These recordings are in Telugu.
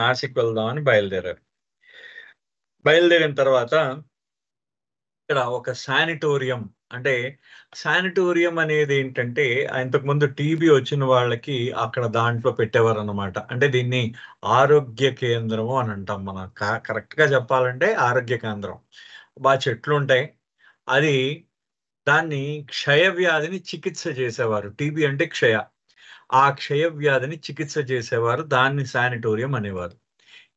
నాసిక్ వెళ్దామని బయలుదేరారు. బయలుదేరిన తర్వాత ఇక్కడ ఒక శానిటోరియం, అంటే శానిటోరియం అనేది ఏంటంటే ఇంతకుముందు టీబీ వచ్చిన వాళ్ళకి అక్కడ దాంట్లో పెట్టేవారు అనమాట. అంటే దీన్ని ఆరోగ్య కేంద్రము అని అంటాం మనం. కరెక్ట్ గా చెప్పాలంటే ఆరోగ్య కేంద్రం. బాగా చెట్లు ఉంటాయి. అది దాన్ని క్షయ వ్యాధిని చికిత్స చేసేవారు. టీబీ అంటే క్షయ. ఆ క్షయ వ్యాధిని చికిత్స చేసేవారు. దాన్ని శానిటోరియం అనేవారు.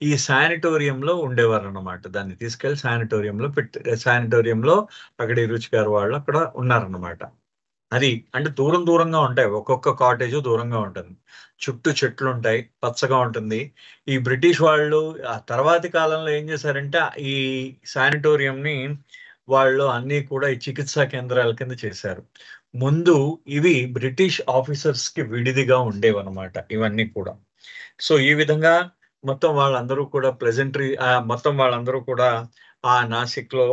ఈ శానిటోరియంలో ఉండేవారు అన్నమాట. దాన్ని తీసుకెళ్లి శానిటోరియంలో అక్కడ రుచి గారు వాళ్ళు అక్కడ ఉన్నారన్నమాట. అది అంటే దూరంగా ఉంటాయి. ఒక్కొక్క కాటేజ్ దూరంగా ఉంటుంది. చుట్టూ చెట్లు ఉంటాయి, పచ్చగా ఉంటుంది. ఈ బ్రిటిష్ వాళ్ళు ఆ తర్వాతి కాలంలో ఏం చేశారంటే ఈ శానిటోరియం ని వాళ్ళు అన్ని కూడా ఈ చికిత్సా కేంద్రాల కింద చేశారు. ముందు ఇవి బ్రిటిష్ ఆఫీసర్స్ కి విడిదిగా ఉండేవన్నమాట ఇవన్నీ కూడా. సో ఈ విధంగా మొత్తం వాళ్ళందరూ కూడా మొత్తం వాళ్ళందరూ కూడా ఆ నాసిక్ లో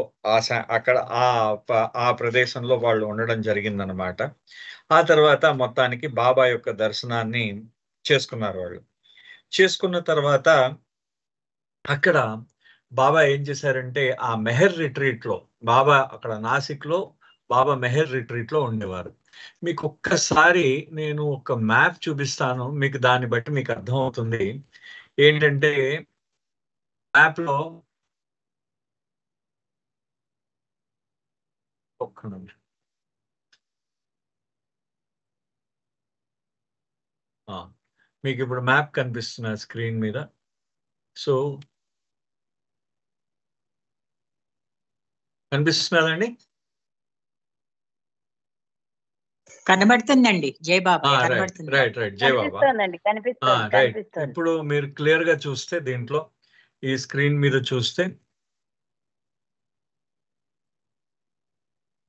అక్కడ ఆ ప్రదేశంలో వాళ్ళు ఉండడం జరిగిందనమాట. ఆ తర్వాత మొత్తానికి బాబా యొక్క దర్శనాన్ని చేసుకున్నారు వాళ్ళు. చేసుకున్న తర్వాత అక్కడ బాబా ఏం చేశారంటే ఆ మెహర్ రిట్రీట్ లో అక్కడ నాసిక్ లో బాబా మెహర్ రిట్రీట్ లో ఉండేవారు. మీకు ఒక్కసారి నేను ఒక మ్యాప్ చూపిస్తాను, మీకు దాన్ని బట్టి మీకు అర్థమవుతుంది. ఏంటంటే మ్యాప్ లో ఒక్క నిమిషం మీకు ఇప్పుడు మ్యాప్ కనిపిస్తున్న స్క్రీన్ మీద. సో కనిపిస్తున్నదండి? కనబడుతుందండి. జై బాబా కనబడుతుంది. రైట్ జై బాబా. రైట్, ఇప్పుడు మీరు క్లియర్ గా చూస్తే దీంట్లో ఈ స్క్రీన్ మీద చూస్తే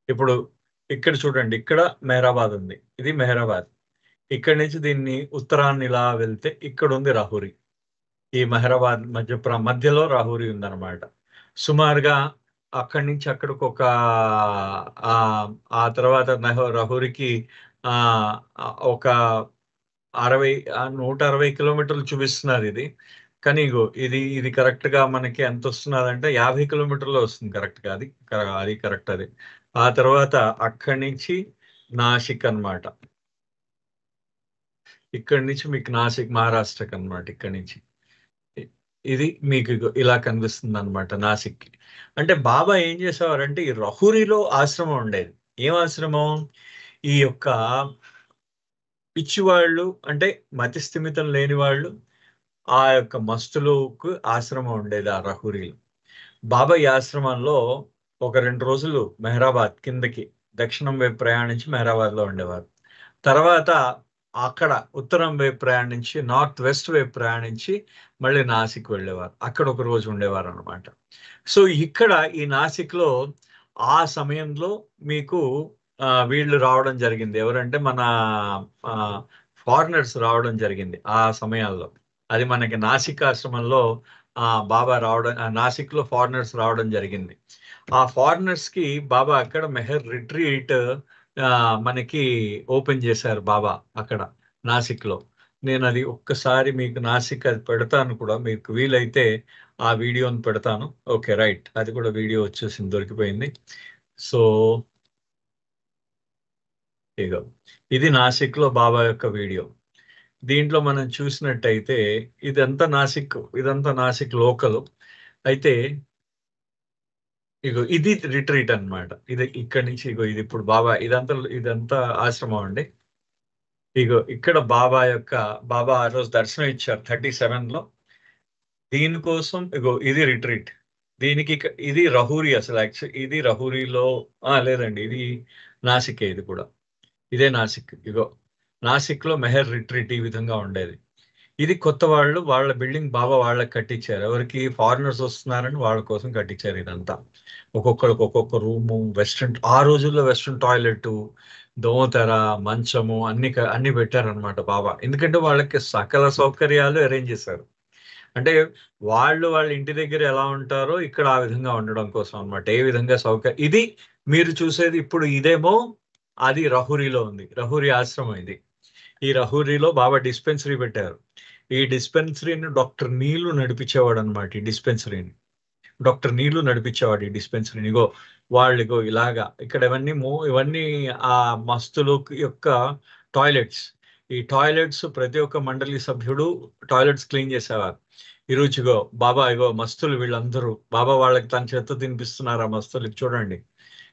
ఇప్పుడు ఇక్కడ చూడండి, ఇక్కడ మెహరాబాద్ ఉంది. ఇది మెహరాబాద్. ఇక్కడి నుంచి దీన్ని ఉత్తరాన్ని ఇలా వెళ్తే ఇక్కడ ఉంది రాహురి. ఈ మెహరాబాద్ మధ్యలో రాహురి ఉందన్నమాట. సుమారుగా అక్కడి నుంచి అక్కడికి ఆ తర్వాత రాహురికి ఒక 160 కిలోమీటర్లు చూపిస్తున్నారు ఇది. కానీ ఇది కరెక్ట్ గా మనకి ఎంత వస్తున్నది అంటే 50 కిలోమీటర్లు వస్తుంది కరెక్ట్ గా. అది కరెక్ట్. అది ఆ తర్వాత అక్కడి నుంచి నాసిక్ అన్నమాట. ఇక్కడి నుంచి మీకు నాసిక్ మహారాష్ట్రకి అన్నమాట. ఇక్కడి నుంచి ఇది మీకు ఇలా కనిపిస్తుంది అనమాట నాసిక్. అంటే బాబా ఏం చేసేవారంటే ఈ రహూరిలో ఆశ్రమం ఉండేది. ఏం ఆశ్రమం? ఈ యొక్క పిచ్చివాళ్ళు, అంటే మతి స్థిమితం లేని వాళ్ళు, ఆ యొక్క మస్తులకు ఆశ్రమం ఉండేది ఆ రహూరిలో. బాబా ఈ ఆశ్రమంలో ఒక 2 రోజులు మెహరాబాద్ కిందకి దక్షిణం వైపు ప్రయాణించి మెహరాబాద్ లో ఉండేవారు. తర్వాత అక్కడ ఉత్తరం వైపు ప్రయాణించి నార్త్ వెస్ట్ వైపు ప్రయాణించి మళ్ళీ నాసిక్ వెళ్ళేవారు. అక్కడ ఒక రోజు ఉండేవారు అనమాట. సో ఇక్కడ ఈ నాసిక్ లో ఆ సమయంలో మీకు వీళ్ళు రావడం జరిగింది. ఎవరంటే మన ఫారినర్స్ రావడం జరిగింది ఆ సమయాల్లో. అది మనకి నాసిక్ ఆశ్రమంలో బాబా రావడం, నాసిక్ లో ఫారినర్స్ రావడం జరిగింది. ఆ ఫారినర్స్ కి బాబా అక్కడ మెహర్ రిట్రీట్ మనకి ఓపెన్ చేశారు బాబా అక్కడ నాసిక్ లో. నేను అది ఒక్కసారి మీకు నాసిక్ అది పెడతాను కూడా, మీకు వీలైతే ఆ వీడియోని పెడతాను. ఓకే రైట్, అది కూడా వీడియో వచ్చేసింది, దొరికిపోయింది. సో ఇగో ఇది నాసిక్ లో బాబా యొక్క వీడియో. దీంట్లో మనం చూసినట్టయితే ఇదంతా నాసిక్ లోకల్. అయితే ఇది రిట్రీట్ అన్నమాట. ఇది ఇక్కడి నుంచి ఇది ఇప్పుడు బాబా ఇదంతా ఆశ్రమం అండి. ఇక్కడ బాబా ఆ రోజు దర్శనం ఇచ్చారు 37 లో. దీనికోసం ఇది రిట్రీట్. దీనికి ఇది రహూరి. అసలు ఇది రహూరిలో లేదండి, ఇది నాసికే. ఇది కూడా ఇదే నాసిక్. నాసిక్ లో మెహర్ రిట్రీట్ ఈ విధంగా ఉండేది. ఇది కొత్త వాళ్ళ బిల్డింగ్ బాబా వాళ్ళకి కట్టించారు. ఎవరికి? ఫారినర్స్ వస్తున్నారని వాళ్ళ కోసం కట్టించారు ఇదంతా. ఒక్కొక్కరికి ఒక్కొక్క రూము, ఆ రోజుల్లో వెస్ట్రన్ టాయిలెట్, దోమతెర, మంచము అన్ని పెట్టారనమాట బాబా. ఎందుకంటే వాళ్ళకి సకల సౌకర్యాలు అరేంజ్ చేశారు. అంటే వాళ్ళ ఇంటి దగ్గర ఎలా ఉంటారో ఇక్కడ ఆ విధంగా ఉండడం కోసం అనమాట. ఏ విధంగా ఇది మీరు చూసేది ఇప్పుడు ఇదేమో అది రహూరిలో ఉంది. రహూరి ఆశ్రమం ఇది. ఈ రహూరిలో బాబా డిస్పెన్సరీ పెట్టారు. ఈ డిస్పెన్సరీని డాక్టర్ నీళ్లు నడిపించేవాడు అనమాట. ఈ డిస్పెన్సరీని డాక్టర్ నీళ్లు నడిపించేవాడు. ఈ డిస్పెన్సరీని ఇగో వాళ్ళిగో ఇలాగా ఇక్కడ ఇవన్నీ ఆ మస్తులు యొక్క టాయిలెట్స్. ఈ టాయిలెట్స్ ప్రతి ఒక్క మండలి సభ్యుడు టాయిలెట్స్ క్లీన్ చేసేవారు. ఇరుచిగో బాబా ఇగో మస్తులు వీళ్ళందరూ బాబా వాళ్ళకి తన చేత్తో తినిపిస్తున్నారు. ఆ మస్తులు చూడండి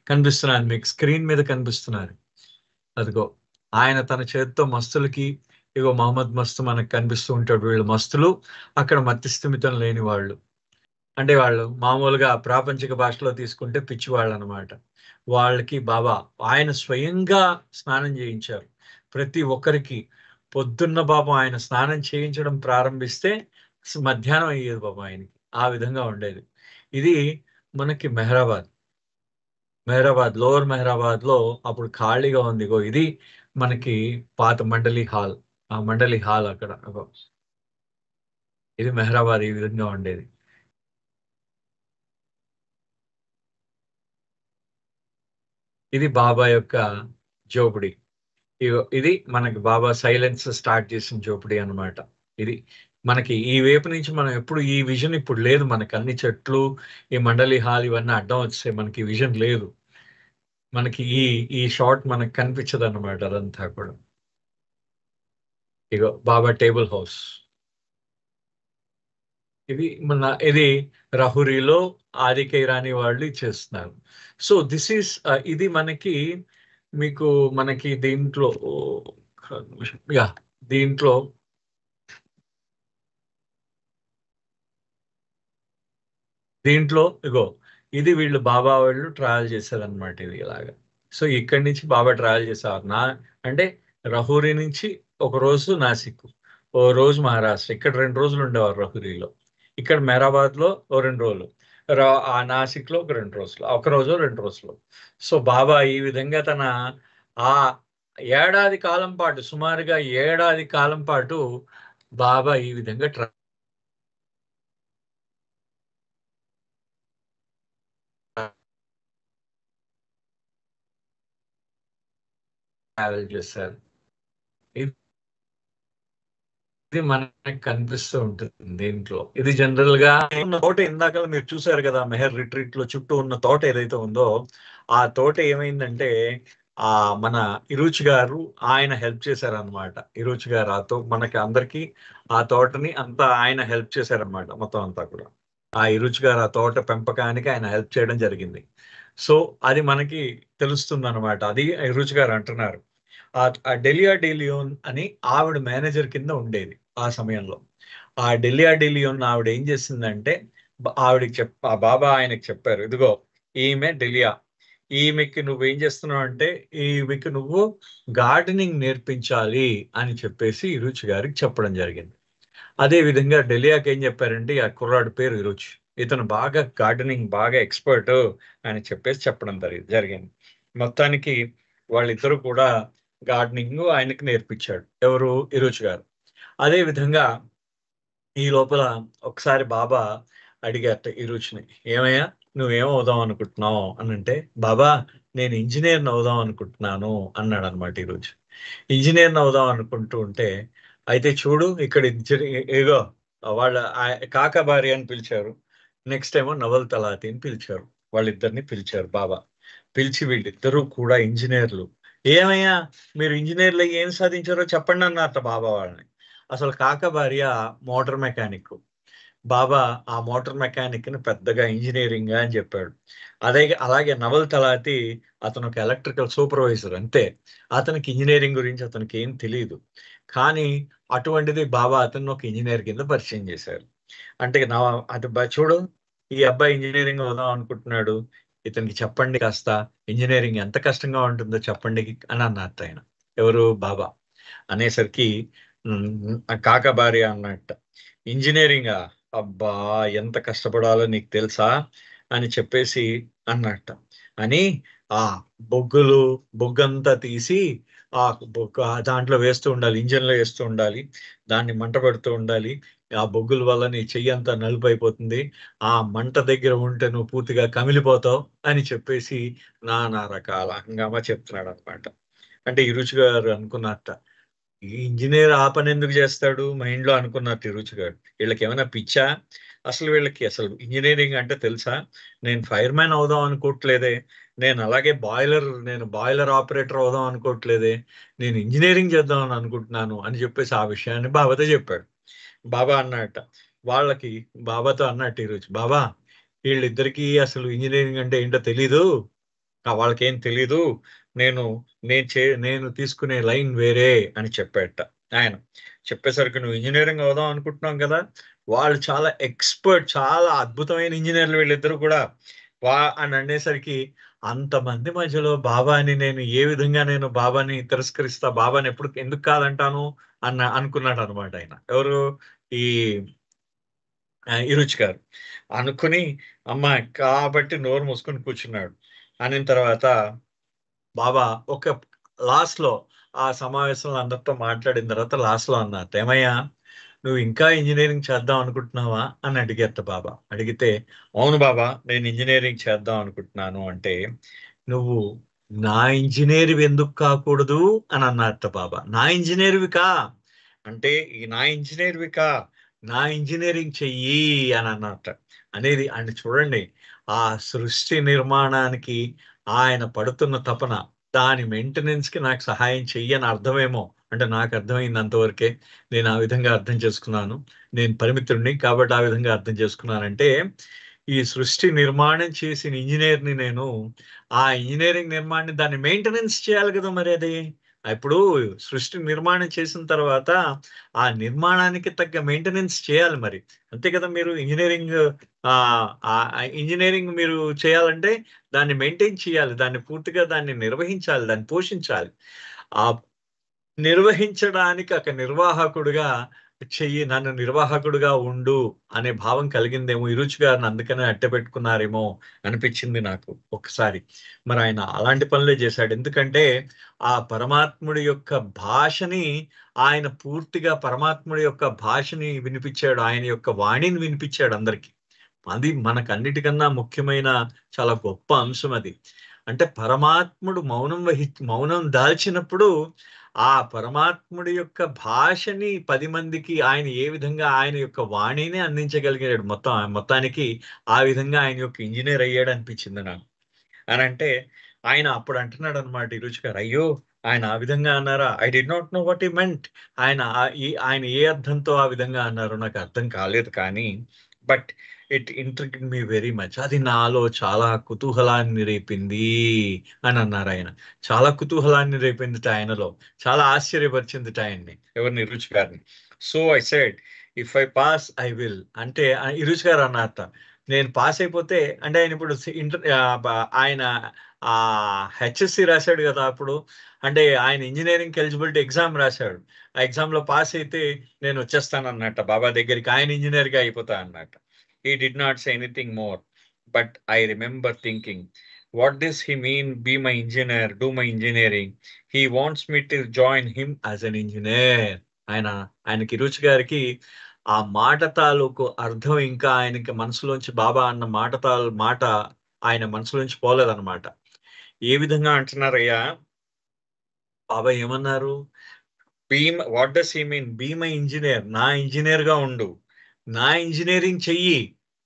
కనిపిస్తున్నారు, మీకు స్క్రీన్ మీద కనిపిస్తున్నారు. అదిగో ఆయన తన చేతితో మస్తులకి ఇగో మహమ్మద్ మస్తు మనకు కనిపిస్తూ ఉంటాడు. వీళ్ళు మస్తులు అక్కడ మతిస్థిమితం లేని వాళ్ళు, అంటే వాళ్ళు మామూలుగా ప్రాపంచిక భాషలో తీసుకుంటే పిచ్చివాళ్ళు అనమాట. వాళ్ళకి బాబా ఆయన స్వయంగా స్నానం చేయించారు. ప్రతి ఒక్కరికి పొద్దున్న పాపం ఆయన స్నానం చేయించడం ప్రారంభిస్తే మధ్యాహ్నం అయ్యేది పాపం ఆయనకి. ఆ విధంగా ఉండేది. ఇది మనకి మెహరాబాద్ లోవర్ మెహరాబాద్ లో అప్పుడు ఖాళీగా ఉంది. ఇది మనకి పాత మండలి హాల్. ఆ మండలి హాల్ అక్కడ ఇది మెహరాబాద్ ఈ విధంగా ఉండేది. ఇది బాబా యొక్క జోపుడి. ఇది మనకి బాబా సైలెన్స్ స్టార్ట్ చేసిన జోపుడి అన్నమాట. ఇది మనకి ఈ వైపు నుంచి మనం ఎప్పుడు ఈ విజన్ ఇప్పుడు లేదు మనకి. అన్ని చెట్లు ఈ మండలి హాల్ ఇవన్నీ అడ్డం వచ్చాయి, మనకి విజన్ లేదు. మనకి ఈ ఈ షార్ట్ మనకు కనిపించదు అన్నమాట. అదంతా కూడా ఇగో బాబా టేబుల్ హౌస్. ఇది రహురీలో ఆదిక ఇరానీ వాళ్ళు చేస్తున్నారు. సో దిస్ ఈస్ ఇది మనకి మీకు మనకి దీంట్లో యా దీంట్లో ఇగో ఇది వీళ్ళు బాబా వాళ్ళు ట్రావెల్ చేశారనమాట. ఇది ఇలాగా. సో ఇక్కడి నుంచి బాబా ట్రావెల్ చేసేవారు. అంటే రహూరీ నుంచి ఒక రోజు నాసిక్, ఓ రోజు మహారాష్ట్ర. ఇక్కడ 2 రోజులు ఉండేవారు రహురీలో. ఇక్కడ మెహరాబాద్ లో ఓ 2 రోజులు, ఆ నాసిక్ లో ఒక 2 రోజులు, ఒక రోజు 2 రోజులు. సో బాబా ఈ విధంగా తన ఆ ఏడాది కాలం పాటు, సుమారుగా ఏడాది కాలం పాటు బాబా ఈ విధంగా ట్రావెల్ చేశారు. ఇది మనకి కనిపిస్తూ ఉంటుంది దీంట్లో. ఇది జనరల్ గా ఉన్న తోట ఇందాక మీరు చూసారు కదా, మెహర్ రిట్రీట్ లో చుట్టూ ఉన్న తోట ఏదైతే ఉందో ఆ తోట ఏమైందంటే ఆ మన ఇరుచి గారు ఆయన హెల్ప్ చేశారనమాట. ఇరుచి గారు మనకి అందరికి ఆ తోటని అంతా ఆయన హెల్ప్ చేశారనమాట. మొత్తం అంతా కూడా ఆ ఇరుచి గారు ఆ తోట పెంపకానికి ఆయన హెల్ప్ చేయడం జరిగింది. సో అది మనకి తెలుస్తుంది అనమాట. అది ఇరుచి గారు అంటున్నారు. ఆ డెలియా డెలియోన్ అని ఆవిడ మేనేజర్ కింద ఉండేది ఆ సమయంలో. ఆ డెలియా డెలియోన్ ఆవిడ ఏం చేసిందంటే ఆవిడకి ఆ బాబా ఆయనకి చెప్పారు, ఇదిగో ఈమె డెలియా, ఈమెకి నువ్వు ఏం చేస్తున్నావు అంటే ఈమెకి నువ్వు గార్డెనింగ్ నేర్పించాలి అని చెప్పేసి ఇరుచి గారికి చెప్పడం జరిగింది. అదే విధంగా డెలియాకి ఏం చెప్పారంటే ఆ కుర్రాడు పేరు ఇరుచి, ఇతను బాగా గార్డెనింగ్ బాగా ఎక్స్పర్ట్ అని చెప్పేసి చెప్పడం జరిగింది. మొత్తానికి వాళ్ళిద్దరూ కూడా గార్డెనింగ్ ఆయనకి నేర్పించాడు, ఎవరు ఇరుచి గారు. అదే విధంగా ఈ లోపల ఒకసారి బాబా అడిగారట ఇరుచిని, ఏమయ్యా నువ్వేం అవుదాం అనుకుంటున్నావు అని అంటే, బాబా నేను ఇంజనీర్ని అవుదాం అనుకుంటున్నాను అన్నాడు అనమాట. ఇరుచి ఇంజనీర్ని అవుదాం అనుకుంటూ ఉంటే, అయితే చూడు ఇక్కడ ఏగో వాళ్ళ కాకబారి అని పిలిచారు, నెక్స్ట్ ఏమో నవల్ తలాతి అని పిలిచారు. వాళ్ళిద్దరిని పిలిచారు బాబా. పిలిచి వీళ్ళిద్దరూ కూడా ఇంజనీర్లు. ఏమయ్యా మీరు ఇంజనీర్లు ఏం సాధించారో చెప్పండి అన్నారట బాబా వాళ్ళని. అసలు కాక భార్య మోటార్ మెకానిక్. బాబా ఆ మోటార్ మెకానిక్ ని పెద్దగా ఇంజనీరింగ్ అని చెప్పాడు. అలాగే నవల్ తలాతి అతను ఒక ఎలక్ట్రికల్ సూపర్వైజర్ అంతే. అతనికి ఇంజనీరింగ్ గురించి అతనికి ఏం తెలియదు. కానీ అటువంటిది బాబా అతను ఒక ఇంజనీర్ కింద పరిచయం చేశారు. అంటే అది చూడు ఈ అబ్బాయి ఇంజనీరింగ్ అవుదాం అనుకుంటున్నాడు, ఇతనికి చెప్పండి కాస్త ఇంజనీరింగ్ ఎంత కష్టంగా ఉంటుందో చెప్పండి అని అన్నారు ఆయన. ఎవరు బాబా అనేసరికి కాక భార్య అన్నట్ట, ఇంజనీరింగా అబ్బా ఎంత కష్టపడాలో నీకు తెలుసా అని చెప్పేసి అన్నట్ట. అని ఆ బొగ్గంతా తీసి ఆ దాంట్లో వేస్తూ ఉండాలి, ఇంజన్లో వేస్తూ ఉండాలి, దాన్ని మంట పెడుతూ ఉండాలి. ఆ బొగ్గుల వల్ల నీ చెయ్యి అంతా నలుపు అయిపోతుంది, ఆ మంట దగ్గర ఉంటే నువ్వు పూర్తిగా కమిలిపోతావు అని చెప్పేసి నానా రకాల హంగామా చెప్తున్నాడు అనమాట. అంటే ఈ రుచి గారు అనుకున్నట్ట, ఈ ఇంజినీర్ ఆ పని ఎందుకు చేస్తాడు మైండ్ లో అనుకున్నారు తిరుచి గారు. వీళ్ళకి ఏమైనా పిచ్చా, అసలు వీళ్ళకి అసలు ఇంజనీరింగ్ అంటే తెలుసా? నేను ఫైర్ మ్యాన్ అవుదాం అనుకోవట్లేదే, నేను బాయిలర్ ఆపరేటర్ అవుదాం అనుకోవట్లేదే, నేను ఇంజనీరింగ్ చేద్దాం అని అనుకుంటున్నాను అని చెప్పేసి ఆ విషయాన్ని బాబాతో చెప్పాడు. బాబా అన్నట్ట వాళ్ళకి, బాబాతో అన్నట్టు ఈరోజు, బాబా వీళ్ళిద్దరికీ అసలు ఇంజనీరింగ్ అంటే ఏంటో తెలీదు, వాళ్ళకేం తెలీదు, నేను నేను తీసుకునే లైన్ వేరే అని చెప్పేట ఆయన. చెప్పేసరికి నువ్వు ఇంజనీరింగ్ అవుదాం అనుకుంటున్నాం కదా, వాళ్ళు చాలా ఎక్స్పర్ట్, చాలా అద్భుతమైన ఇంజనీర్లు వీళ్ళిద్దరు కూడా, అని అనేసరికి అంతమంది మధ్యలో బాబాని నేను ఏ విధంగా నేను బాబాని తిరస్కరిస్తా, బాబాని ఎందుకు కాదంటాను అనుకున్నాడు అనమాట ఆయన. ఎవరు? ఈ ఇరుచి గారు. అనుకుని అమ్మ కాబట్టి నోరు మూసుకొని కూర్చున్నాడు. అనిన తర్వాత బాబా ఒక లాస్ట్ లో ఆ సమావేశంలో అందరితో మాట్లాడిన తర్వాత లాస్ట్ లో అన్నారు, ఏమయ్యా నువ్వు ఇంకా ఇంజనీరింగ్ చేద్దాం అనుకుంటున్నావా అని అడిగేట బాబా. అడిగితే అవును బాబా నేను ఇంజనీరింగ్ చేద్దాం అనుకుంటున్నాను అంటే, నువ్వు నా ఇంజనీర్ ఎందుకు కాకూడదు అని అన్నట్ట బాబా. నా ఇంజనీర్వి కా అంటే, నా ఇంజనీరింగ్ చెయ్యి అని అన్నట్ట. అనేది అంటే చూడండి, ఆ సృష్టి నిర్మాణానికి ఆయన పడుతున్న తపన, దాని మెయింటెనెన్స్ కి నాకు సహాయం చెయ్యని అర్థమేమో, అంటే నాకు అర్థమైంది అంతవరకే, నేను ఆ విధంగా అర్థం చేసుకున్నాను. నేను పరిమితుడిని కాబట్టి ఆ విధంగా అర్థం చేసుకున్నానంటే, ఈ సృష్టి నిర్మాణం చేసిన ఇంజనీర్ని నేను, ఆ ఇంజనీరింగ్ నిర్మాణాన్ని దాన్ని మెయింటెనెన్స్ చేయాలి కదా మరి అది. ఇప్పుడు సృష్టి నిర్మాణం చేసిన తర్వాత ఆ నిర్మాణానికి తగ్గ మెయింటెనెన్స్ చేయాలి మరి. అంతే కదా, మీరు ఇంజనీరింగ్ మీరు చేయాలంటే దాన్ని మెయింటైన్ చేయాలి, దాన్ని పూర్తిగా దాన్ని నిర్వహించాలి, దాన్ని పోషించాలి. ఆ నిర్వహించడానికి ఒక నిర్వాహకుడుగా నన్ను నిర్వాహకుడుగా ఉండు అనే భావం కలిగిందేమో ఇరుచి గారిని, అందుకనే అట్టపెట్టుకున్నారేమో అనిపించింది నాకు ఒకసారి. మరి ఆయన అలాంటి పనులే చేశాడు. ఎందుకంటే ఆ పరమాత్ముడి యొక్క భాషని, ఆయన పూర్తిగా పరమాత్ముడి యొక్క భాషని వినిపించాడు, ఆయన యొక్క వాణిని వినిపించాడు అందరికి. అది మనకన్నిటికన్నా ముఖ్యమైన చాలా గొప్ప అంశం అది. అంటే పరమాత్ముడు మౌనం దాల్చినప్పుడు ఆ పరమాత్ముడి యొక్క భాషని 10 మందికి ఆయన ఏ విధంగా ఆయన యొక్క వాణిని అందించగలిగాడు, మొత్తానికి ఆ విధంగా ఆయన యొక్క ఇంజనీర్ అయ్యాడు అనిపించింది నాకు. అని అంటే ఆయన అప్పుడు అంటున్నాడు అనమాట ఇరుచి గారు, అయ్యో ఆయన ఆ విధంగా అన్నారా, I did not know what ఈ మెంట్. ఆయన ఏ అర్థంతో ఆ విధంగా అన్నారో నాకు అర్థం కాలేదు, కానీ but it intrigued me very much. అది నాలో చాలా కుతూహలాన్ని రేపింది అని అన్నారు ఆయన. చాలా కుతూహలాన్ని రేపింది ఆయనలో, చాలా ఆశ్చర్యపరిచింది ఆయన్ని, ఎవరిని? రుచి గారిని. So I said if I pass I will అంటే, ఇరుచి గారు అన్నారట, నేను పాస్ అయిపోతే, అంటే ఆయన ఇప్పుడు ఆయన హెచ్ఎస్సి రాశాడు కదా అప్పుడు, అంటే ఆయన ఇంజనీరింగ్ ఎలిజిబిలిటీ ఎగ్జామ్ రాశాడు. ఆ ఎగ్జామ్ లో పాస్ అయితే నేను వచ్చేస్తాను అన్నట్ట బాబా దగ్గరికి, ఆయన ఇంజనీర్ గా అయిపోతా అన్నట్ట. He did not say anything more, but I remember thinking, what does he mean, be my engineer, do my engineering? He wants me to join him as an engineer. ఆయనకి రుచి గారికి ఆ మాట తాలూకు అర్థం ఇంకా ఆయనకి మనసులోంచి, బాబా అన్న మాట ఆయన మనసులోంచి పోలేదన్నమాట. ఏ విధంగా అంటున్నారయ్యా, బాబా ఏమన్నారు? What does he mean be my engineer, నా ఇంజనీర్ గా ఉండు, నా ఇంజనీరింగ్ చెయ్యి,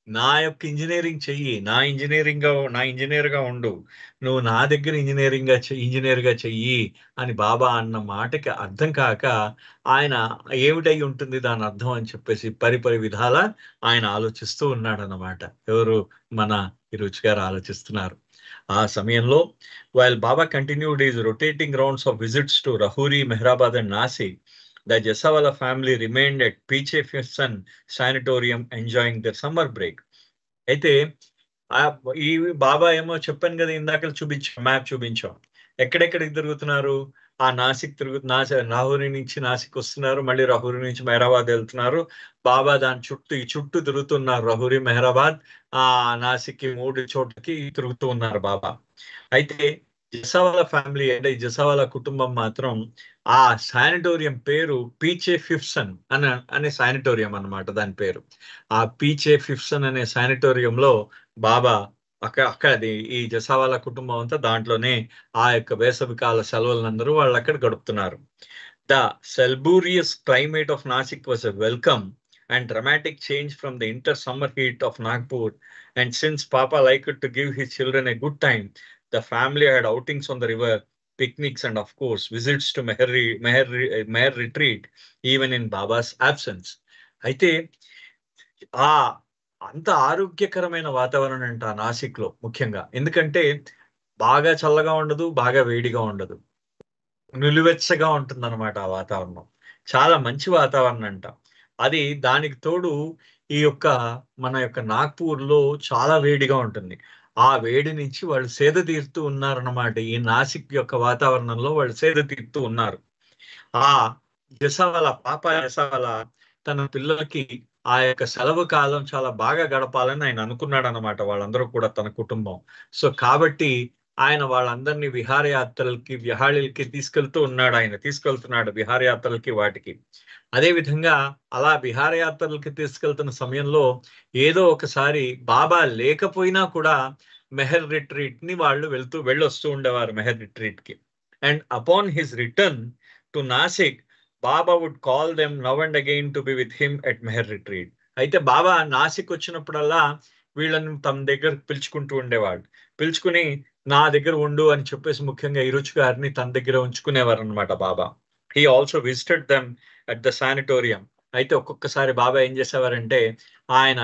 నా యొక్క ఇంజనీరింగ్ చెయ్యి, నా ఇంజనీర్ గా ఉండు, నువ్వు నా దగ్గర ఇంజనీర్ గా చెయ్యి అని బాబా అన్న మాటకి అర్థం కాక ఆయన ఏమిటై ఉంటుంది దాని అర్థం అని చెప్పేసి పరిపరి విధాల ఆయన ఆలోచిస్తూ ఉన్నాడు అన్నమాట. ఎవరు? మన ఈ రుచి గారు ఆలోచిస్తున్నారు. ఆ సమయంలో while Baba continued his rotating rounds of visits to Rahuri, Mehrabad and Nasik, the Jasawala family remained at Piche-Fisson Sanatorium enjoying their summer break. అయితే ఈ బాబా ఏమో చెప్పాను కదా, ఇందాక మ్యాప్ చూపించాం, ఎక్కడెక్కడికి తిరుగుతున్నారు, ఆ రాహురి నుంచి నాసిక్ వస్తున్నారు, మళ్ళీ రాహురి నుంచి మెహరాబాద్ వెళ్తున్నారు. బాబా దాని చుట్టూ తిరుగుతున్నారు, రహూరి, మెహరాబాద్, నాసిక్ 3 చోట్లకి తిరుగుతూ ఉన్నారు బాబా. అయితే జసావాలా ఫ్యామిలీ, అంటే జసావాలా కుటుంబం మాత్రం ఆ శానిటోరియం పేరు పీచే ఫిఫ్సన్ అనే శానిటోరియం అన్నమాట దాని పేరు. ఆ పీచే ఫిఫ్సన్ అనే శానిటోరియంలో బాబా అక్కడది ఈ జసావాలా కుటుంబం అంతా దాంట్లోనే ఆ యొక్క వేసవికాల సెలవులందరూ వాళ్ళు అక్కడ గడుపుతున్నారు. The salubrious climate of Nasik was a welcome and dramatic change from the inter summer heat of Nagpur. And since Papa liked to give his children a good time, the family had outings on the river, picnics, and of course, visits to Meher retreat, even in Baba's absence. అయితే ఆ అంత ఆరోగ్యకరమైన వాతావరణం అంట నాసిక్ లో ముఖ్యంగా. ఎందుకంటే బాగా చల్లగా ఉండదు, బాగా వేడిగా ఉండదు. నిలువెచ్చగా ఉంటుందన్నమాట ఆ వాతావరణం. చాలా మంచి వాతావరణం అంట. అది దానికి తోడు ఈ యొక్క మన యొక్క నాగ్‌పూర్‌లో చాలా వేడిగా ఉంటుంది. ఆ వేడి నుంచి వాళ్ళు సేద తీరుతూ ఉన్నారన్నమాట. ఈ నాసిక్ యొక్క వాతావరణంలో వాళ్ళు సేద తీరుతూ ఉన్నారు. ఆ పాప జసావాల తన పిల్లలకి ఆ యొక్క సెలవు కాలం చాలా బాగా గడపాలని ఆయన అనుకున్నాడన్నమాట. వాళ్ళందరూ కూడా తన కుటుంబం. సో కాబట్టి ఆయన వాళ్ళందరినీ విహారయాత్రలకి తీసుకెళ్తున్నాడు విహారయాత్రలకి వాటికి. అదే విధంగా అలా విహారయాత్రలకి తీసుకెళ్తున్న సమయంలో ఏదో ఒకసారి బాబా లేకపోయినా కూడా మెహర్ రిట్రీట్ ని వాళ్ళు వెళ్ళొస్తూ ఉండేవారు మెహర్ రిట్రీట్ కి. And upon his return to Nasik, Baba would call them now and again to be with him at Meher retreat. అయితే బాబా నాసిక్ వచ్చినప్పుడల్లా వీళ్ళని తమ దగ్గర పిలుచుకుంటూ ఉండేవాడు. పిలుచుకుని నా దగ్గర ఉండు అని చెప్పేసి ముఖ్యంగా ఇరుచు గారిని తన దగ్గర ఉంచుకునేవారు అనమాట బాబా. He also visited them at the sanatorium. అయితే ఒక్కొక్కసారి బాబా ఏం చేసేవారంటే ఆయన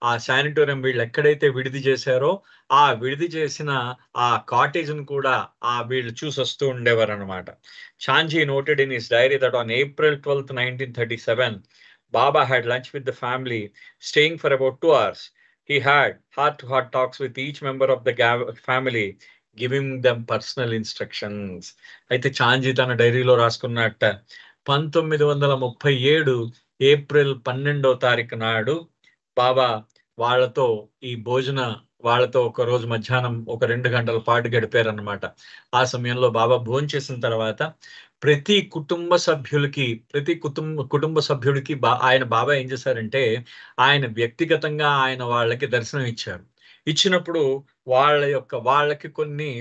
ఆ శానిటోరియం వీళ్ళు ఎక్కడైతే విడిది చేశారో ఆ విడిది చేసిన ఆ కాటేజ్ ను కూడా వీళ్ళు చూసి వస్తూ ఉండేవారు అనమాట. Shanji noted in his diary that on April 12th, 1937, Baba had lunch with the family, staying for about 2 hours. He had heart-to-heart talks with each member of the family, giving them personal instructions. అయితే చాంజీ తన డైరీలో రాసుకున్నట్ట 1937 ఏప్రిల్ 12వ తారీఖు నాడు బాబా వాళ్ళతో వాళ్ళతో ఒక రోజు మధ్యాహ్నం ఒక 2 గంటల పాటు గడిపారన్నమాట. ఆ సమయంలో బాబా భోంచేసిన తర్వాత ప్రతి కుటుంబ సభ్యుడికి బాబా ఏం చేశారంటే ఆయన వ్యక్తిగతంగా ఆయన వాళ్ళకి దర్శనం ఇచ్చారు. ఇచ్చినప్పుడు వాళ్ళకి కొన్ని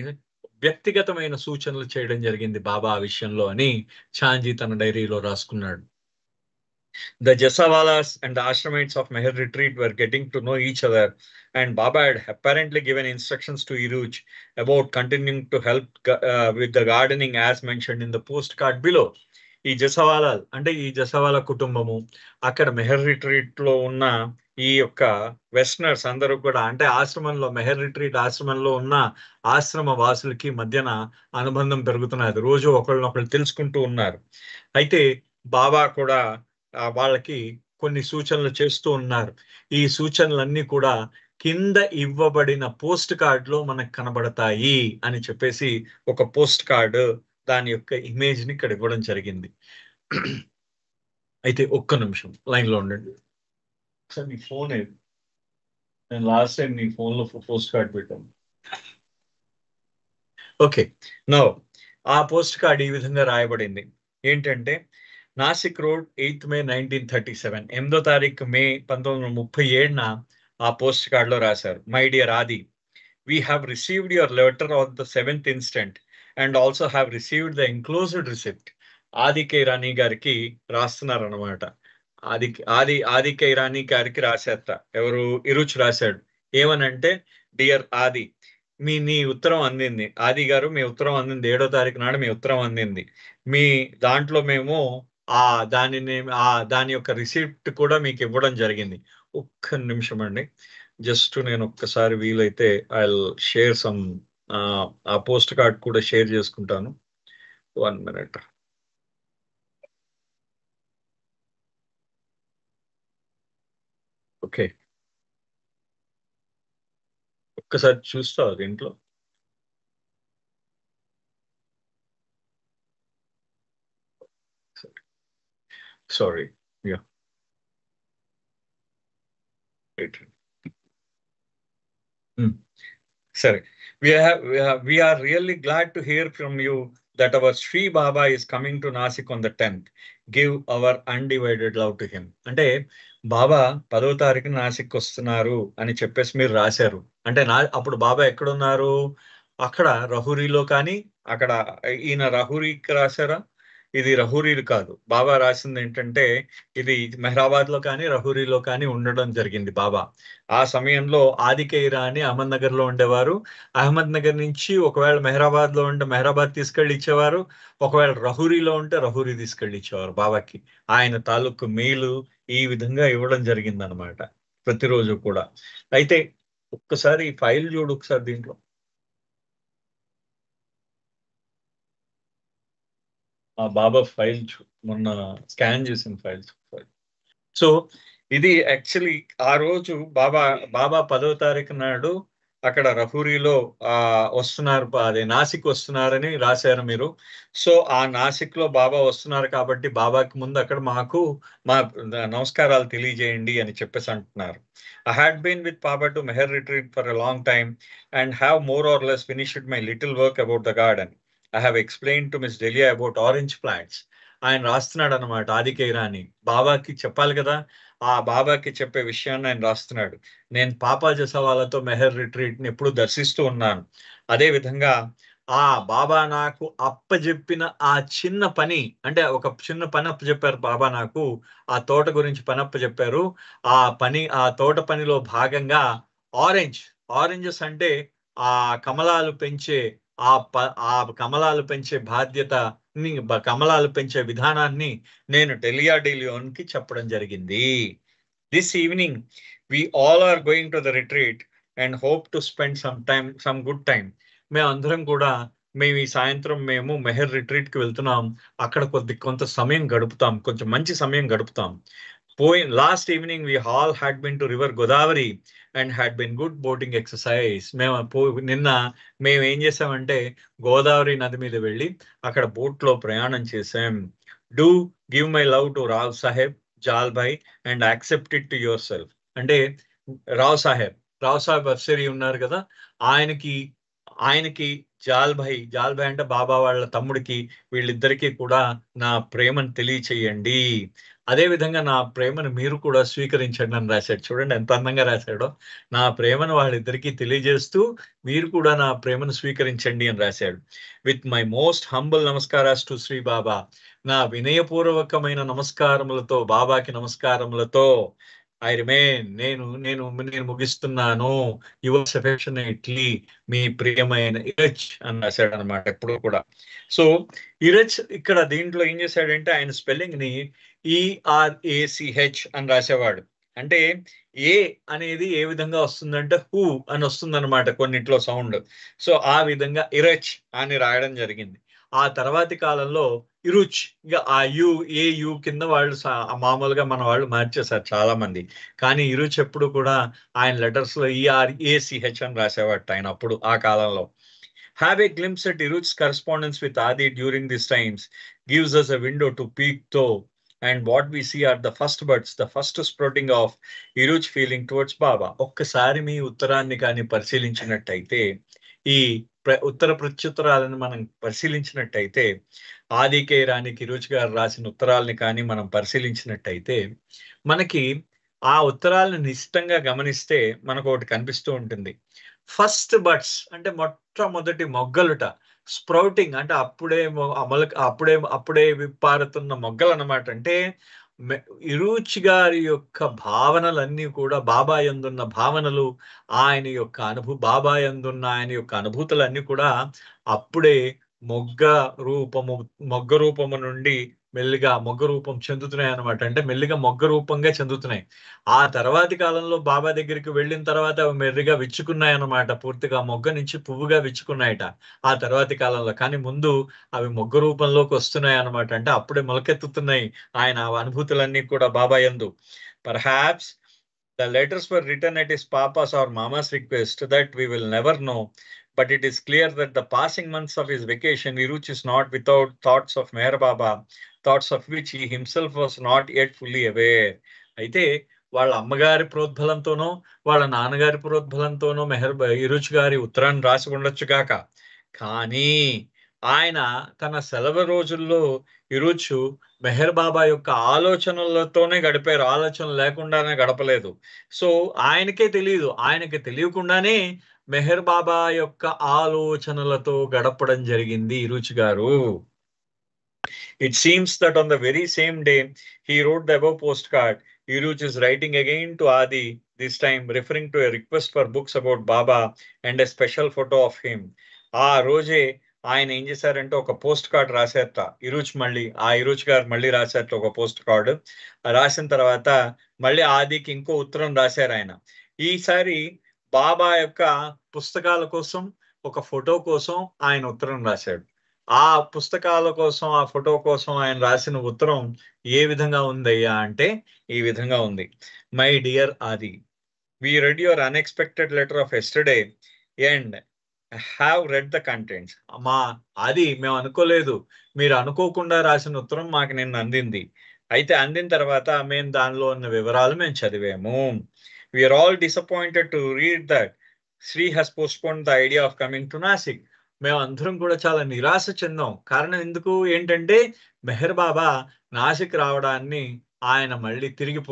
వ్యక్తిగతమైన సూచనలు చేయడం జరిగింది బాబా ఆ విషయంలో అని చాంజీ తన డైరీలో రాసుకున్నాడు. The Jasawalas and the Ashramites of Meher retreat were getting to know each other, and Baba had apparently given instructions to Iruj about continuing to help with the gardening as mentioned in the postcard below. ఈ జసవాల కుటుంబము అక్కడ మెహర్ రిట్రీట్ లో ఉన్న ఈ యొక్క వెస్టర్నర్స్ అందరూ కూడా అంటే మెహర్ రిట్రీట్ ఆశ్రమంలో ఉన్న ఆశ్రమ వాసులకి మధ్యన అనుబంధం పెరుగుతున్నది. రోజు ఒకళ్ళనొకళ్ళు తెలుసుకుంటూ ఉన్నారు. అయితే బాబా కూడా వాళ్ళకి కొన్ని సూచనలు చేస్తూ ఉన్నారు. ఈ సూచనలన్నీ కూడా కింద ఇవ్వబడిన పోస్ట్ కార్డ్ లో మనకు కనబడతాయి అని చెప్పేసి ఒక పోస్ట్ కార్డు దాని యొక్క ఇమేజ్ ని ఇక్కడ ఇవ్వడం జరిగింది. అయితే ఒక్క నిమిషం లైన్ లో ఉండండి. సార్ నీ ఫోన్ ఏది? నేను లాస్ట్ టైం నీ ఫోన్ లో పోస్ట్ కార్డ్ పెట్టాను. ఓకే, నౌ ఆ పోస్ట్ కార్డ్ ఈ విధంగా రాయబడింది. ఏంటంటే నాసిక్ రోడ్ 8th May 1937, 8వ తారీఖు మే 1937 ఆ పోస్ట్ కార్డ్ లో రాశారు. మై డియర్ ఆది, we have received your letter on the 7th instant and also have received the enclosed receipt. ఆది కైరానీ గారికి రాస్తున్నారు అనమాట. ఆది కైరానీ గారికి రాసేట ఎవరు ఇరుచ్ రాశాడు. ఏమనంటే డియర్ ఆది, నీ ఉత్తరం అందింది. ఆది గారు మీ ఉత్తరం అందింది. 7వ తారీఖు నాడు మీ ఉత్తరం అందింది. మీ దాంట్లో మేము దాని యొక్క రిసిప్ట్ కూడా మీకు ఇవ్వడం జరిగింది. ఒక్క నిమిషం అండి, జస్ట్ నేను ఒక్కసారి వీలైతే ఐ షేర్ సమ్ ఆ పోస్ట్ కార్డ్ కూడా షేర్ చేసుకుంటాను. 1 minute. ఓకే, ఒక్కసారి చూస్తావా దీంట్లో? సారీ, యా సరే. We are really glad to hear from you that our Sri Baba is coming to Nasik on the 10th. Give our undivided love to him. అంటే బాబా 10వ తారీఖు నాసిక్ వస్తున్నారు అని చెప్పేసి మీరు రాశారు. అంటే అప్పుడు బాబా ఎక్కడున్నారు? అక్కడ రహురీలో. కానీ అక్కడ ఈయన రహురీకి రాశారా? ఇది రహూరీలు కాదు. బాబా రాసింది ఏంటంటే ఇది మెహరాబాద్ లో కానీ రహూరీలో కానీ ఉండడం జరిగింది బాబా. ఆ సమయంలో ఆదికైరా అని అహ్మద్ నగర్ లో ఉండేవారు. అహ్మద్ నగర్ నుంచి ఒకవేళ మెహరాబాద్ లో ఉంటే మెహరాబాద్ తీసుకెళ్లి ఇచ్చేవారు. ఒకవేళ రహూరీలో ఉంటే రహూరీ తీసుకెళ్లి ఇచ్చేవారు బాబాకి. ఆయన తాలూకు మెయిల్ ఈ విధంగా ఇవ్వడం జరిగింది అనమాట ప్రతిరోజు కూడా. అయితే ఒక్కసారి ఈ ఫైల్ చూడు ఒకసారి దీంట్లో. ఆ బాబా ఫైల్ మొన్న స్కాన్ చేసిన ఫైల్స్. సో ఇది యాక్చువల్లీ ఆ రోజు బాబా బాబా 10వ తారీఖు నాడు అక్కడ రహూరీలో వస్తున్నారు, అదే నాసిక్ వస్తున్నారని రాశారు మీరు. సో ఆ నాసిక్ లో బాబా వస్తున్నారు కాబట్టి బాబాకి ముందు అక్కడ మాకు మా నమస్కారాలు తెలియజేయండి అని చెప్పేసి అంటున్నారు. I had been with Baba to Meher retreat for a long time and have more or less finished my little work about the garden. I have explain to miss Delia about orange plants. ఆయన రాస్తున్నాడు అనమాట ఆదికైరాని. బాబాకి చెప్పాలి కదా, ఆ బాబాకి చెప్పే విషయాన్ని ఆయన రాస్తున్నాడు. నేను పాపాజ సవాలతో మెహర్ రిట్రీట్ ని ఎప్పుడు దర్శిస్తూ ఉన్నాను. అదే విధంగా ఆ బాబా నాకు అప్పజెప్పిన ఆ చిన్న పని, అంటే ఒక చిన్న పని అప్పచెప్పారు బాబా నాకు. ఆ తోట గురించి పని అప్పచెప్పారు. ఆ తోట పనిలో భాగంగా ఆరెంజ్ ఆరెంజెస్ అంటే ఆ కమలాలు పెంచే ఆ కమలాలు పెంచే బాధ్యత, కమలాలు పెంచే విధానాన్ని నేను డెలియా కి చెప్పడం జరిగింది. This evening we all are going to the retreat and hope to spend some good time. మేమందరం కూడా మేము ఈ సాయంత్రం మేము మెహర్ రిట్రీట్ కి వెళ్తున్నాం. అక్కడ కొంత సమయం గడుపుతాం, కొంచెం మంచి సమయం గడుపుతాం. Last evening we all had been to river Godavari and had been good boating exercise. నిన్న మేము ఏం చేసామంటే గోదావరి నది మీద వెళ్ళి అక్కడ బోట్ లో ప్రయాణం చేసాం. Do give my love to Rao Sahib, Jal Bhai and accept it to yourself. అంటే రావ్ సాహెబ్ అఫ్సరీ ఉన్నారు కదా, ఆయనకి ఆయనకి జాల్ భాయ్ అంటే బాబా వాళ్ళ తమ్ముడికి, వీళ్ళిద్దరికీ కూడా నా ప్రేమను తెలియచేయండి. అదే విధంగా నా ప్రేమను మీరు కూడా స్వీకరించండి అని రాశాడు. చూడండి ఎంత అందంగా రాశాడో. నా ప్రేమను వాళ్ళిద్దరికీ తెలియజేస్తూ మీరు కూడా నా ప్రేమను స్వీకరించండి అని రాశాడు. With my most humble namaskaras to Shri Baba. నా వినయపూర్వకమైన నమస్కారములతో, బాబాకి నమస్కారములతో ఐ రిమైన్ నేను నేను నేను ముగిస్తున్నాను. యువర్స్ అఫెక్షనేట్లీ, మీ ప్రియమైన ఇరచ్ అని రాశాడు అనమాట ఎప్పుడు కూడా. సో ఇరచ్ ఇక్కడ దీంట్లో ఏం చేశాడంటే ఆయన స్పెల్లింగ్ ని ERACH అని రాసేవాడు. అంటే ఏ అనేది ఏ విధంగా వస్తుందంటే హూ అని వస్తుంది అనమాట కొన్నిట్లో సౌండ్. సో ఆ విధంగా ఇరచ్ అని రాయడం జరిగింది. ఆ తర్వాతి కాలంలో ఇరుచ్, ఇక ఆ యు కింద వాళ్ళు మామూలుగా మన వాళ్ళు మార్చేశారు చాలా మంది. కానీ ఇరుచ్ ఎప్పుడు కూడా ఆయన లెటర్స్ లో ERACH అని రాసేవాడు ఆయన అప్పుడు ఆ కాలంలో. Have a glimpse at Iruch's correspondence with Adi during these times gives us a window to peek through, and what we see are the first buds, the first sprouting of Iruch feeling towards Baba. ఒక్కసారి మీ ఉత్తరాన్ని కానీ పరిశీలించినట్టయితే, ఈ ఉత్తర ప్రత్యుత్తరాలను మనం పరిశీలించినట్టయితే, ఆదికే రాణికి ఇరుచ్ గారు రాసిన ఉత్తరాలని కానీ మనం పరిశీలించినట్టయితే, మనకి ఆ ఉత్తరాలను నిశ్చితంగా గమనిస్తే మనకు ఒకటి కనిపిస్తూ ఉంటుంది. ఫస్ట్ బడ్స్ అంటే మొట్టమొదటి మొగ్గలుట, స్ప్రౌటింగ్ అంటే అప్పుడే విప్పారుతున్న మొగ్గలు అన్నమాట. అంటే ఇరుచ్ గారి యొక్క భావనలన్నీ కూడా బాబా యందున్న భావనలు, ఆయన యొక్క బాబా యందున్న ఆయన యొక్క అనుభూతులన్నీ కూడా అప్పుడే మొగ్గ రూపము నుండి మెల్లిగా మొగ్గ రూపం చెందుతున్నాయి అనమాట. అంటే మెల్లిగా మొగ్గ రూపంగా చెందుతున్నాయి. ఆ తర్వాతి కాలంలో బాబా దగ్గరికి వెళ్ళిన తర్వాత అవి మెర్రిగా విచ్చుకున్నాయి అన్నమాట. పూర్తిగా మొగ్గ నుంచి పువ్వుగా విచ్చుకున్నాయట ఆ తర్వాతి కాలంలో. కానీ ముందు అవి మొగ్గ రూపంలోకి వస్తున్నాయి అనమాట. అంటే అప్పుడే మొలకెత్తుతున్నాయి ఆయన అనుభూతులన్నీ కూడా బాబా యందు. Perhaps the letters were written at his papa's or mama's request, that we will never know. But it is clear that the passing months of his vacation, Iruch is not without thoughts of Meher Baba, thoughts of which he himself was not yet fully aware. అయితే వాళ్ళ అమ్మగారి ప్రోద్బలంతోనో వాళ్ళ నాన్నగారి ప్రోద్బలంతోనో ఇరుచ్ గారి ఉత్తరాన్ని రాసి ఉండొచ్చు కాక, కానీ ఆయన తన సెలవు రోజుల్లో ఇరుచు మెహర్ బాబా యొక్క ఆలోచనలతోనే గడిపారు, ఆలోచనలు లేకుండానే గడపలేదు. సో ఆయనకే తెలియదు, ఆయనకి తెలియకుండానే మెహర్ బాబా యొక్క ఆలోచనలతో గడపడం జరిగింది ఇరుచ్ గారు. It seems that on the very same day he wrote the above postcard, Iruj is writing again to Adi, this time referring to a request for books about Baba and a special photo of him. ఆ రోజే ఆయన ఏం చేశారంటే ఒక పోస్ట్ కార్డ్ రాసేట ఇరుచ్ గారు మళ్ళీ రాసేట ఒక పోస్ట్ కార్డు రాసిన తర్వాత మళ్ళీ ఆదికి ఇంకో ఉత్తరం రాశారు ఆయన. ఈసారి బాబా యొక్క పుస్తకాల కోసం ఒక ఫోటో కోసం ఆయన ఉత్తరం రాశాడు. ఆ పుస్తకాల కోసం ఆ ఫోటో కోసం ఆయన రాసిన ఉత్తరం ఏ విధంగా ఉందయ్యా అంటే ఈ విధంగా ఉంది. మై డియర్ ఆది, we read your unexpected letter of yesterday and have read the contents. మా అది మేము అనుకోలేదు, మీరు అనుకోకుండా రాసిన ఉత్తరం మాకు నిన్న అందింది. అయితే అందిన తర్వాత మేము దానిలో ఉన్న వివరాలు మేము చదివాము. We are all disappointed to read that Sri has postponed the idea of coming to Nasik. మేము అందరం కూడా చాలా నిరాశ చెందాం. కారణం ఎందుకు ఏంటంటే మెహర్ బాబా నాసిక్ రావడాన్ని ఆయన మళ్ళీ తిరిగి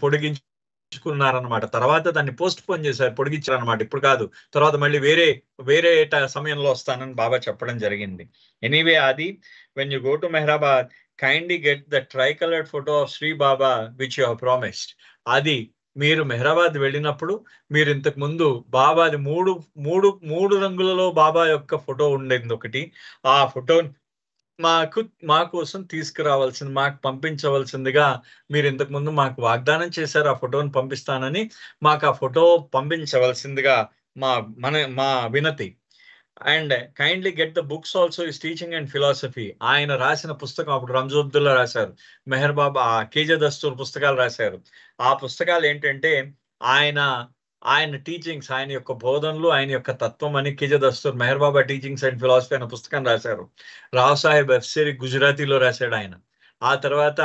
పొడిగించుకున్నారనమాట. తర్వాత దాన్ని పోస్ట్ పోన్ చేశారు, పొడిగించారనమాట. ఇప్పుడు కాదు, తర్వాత మళ్ళీ వేరే సమయంలో వస్తానని బాబా చెప్పడం జరిగింది. ఎనీవే ఆది, when you go to Mehrabad, kindly get the tricolored photo of Sri Baba which you have promised. అది మీరు మెహరాబాద్ వెళ్ళినప్పుడు మీరు ఇంతకు ముందు బాబాది మూడు రంగులలో బాబా యొక్క ఫోటో ఉండేది ఒకటి. ఆ ఫోటో మా కోసం తీసుకురావాల్సింది, మాకు పంపించవలసిందిగా మీరు ఇంతకు ముందు మాకు వాగ్దానం చేశారు, ఆ ఫోటోని పంపిస్తానని. మాకు ఆ ఫోటో పంపించవలసిందిగా మా వినతి. And kindly get the books also is teaching and philosophy. ఆయన రాసిన పుస్తకం అప్పుడు రంజోబ్దుల్లా రాశారు, మెహర్ బాబా కేజే దస్తూర్ పుస్తకాలు రాశారు. ఆ పుస్తకాలు ఏంటంటే ఆయన టీచింగ్స్, ఆయన యొక్క బోధనలు, ఆయన యొక్క తత్వం అని K J Dastur Meher Baba teachings and philosophy అనే పుస్తకం రాశారు. రావ్ సాహెబ్ ఎఫ్సిరి గుజరాతీలో రాశాడు ఆయన. ఆ తర్వాత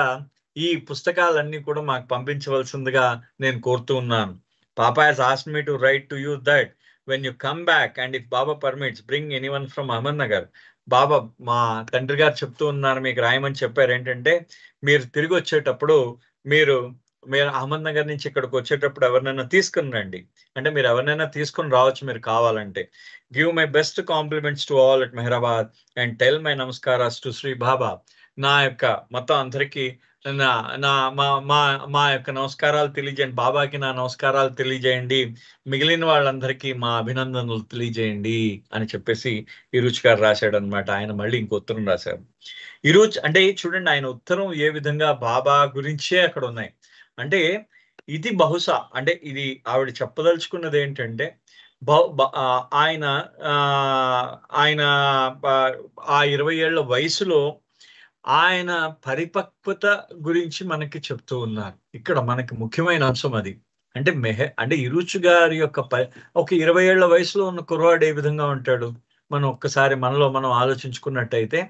ఈ పుస్తకాలన్నీ కూడా మాకు పంపించవలసిందిగా నేను కోరుతూ ఉన్నాను. పాపా has asked me to write to you that when you come back and if Baba permits, bring anyone from Ahmednagar. బాబా మా తండ్రి గారు చెప్తూ ఉన్నారు, మీకు రాయమని చెప్పారు ఏంటంటే మీరు తిరిగి వచ్చేటప్పుడు మీరు అహ్మద్నగర్ నుంచి ఇక్కడికి వచ్చేటప్పుడు ఎవరినైనా తీసుకుని రండి. అంటే మీరు ఎవరినైనా తీసుకుని రావచ్చు మీరు కావాలంటే. Give my best compliments to all at Meherabad and tell my namaskaras to Shri Baba. నా యొక్క మొత్తం అందరికీ మా యొక్క నమస్కారాలు తెలియజేయండి, బాబాకి నా నమస్కారాలు తెలియజేయండి, మిగిలిన వాళ్ళందరికీ మా అభినందనలు తెలియజేయండి అని చెప్పేసి ఇరుచ్ గారు రాశాడు అనమాట. ఆయన మళ్ళీ ఇంకో ఉత్తరం రాశారు. ఇరుచ్ అంటే చూడండి, ఆయన ఉత్తరం ఏ విధంగా బాబా గురించే అక్కడ ఉన్నాయి. అంటే ఇది బహుశా అంటే ఇది ఆవిడ చెప్పదలుచుకున్నది ఏంటంటే ఆయన ఆ 20 ఏళ్ల వయసులో ఆయన పరిపక్వత గురించి మనకి చెప్తూ ఉన్నారు. ఇక్కడ మనకి ముఖ్యమైన అంశం అది. అంటే ఇరుచ్ గారి యొక్క ఒక 20 ఏళ్ల వయసులో ఉన్న కుర్రవాడు ఏ విధంగా ఉంటాడు, మనం ఒక్కసారి మనం ఆలోచించుకున్నట్టయితే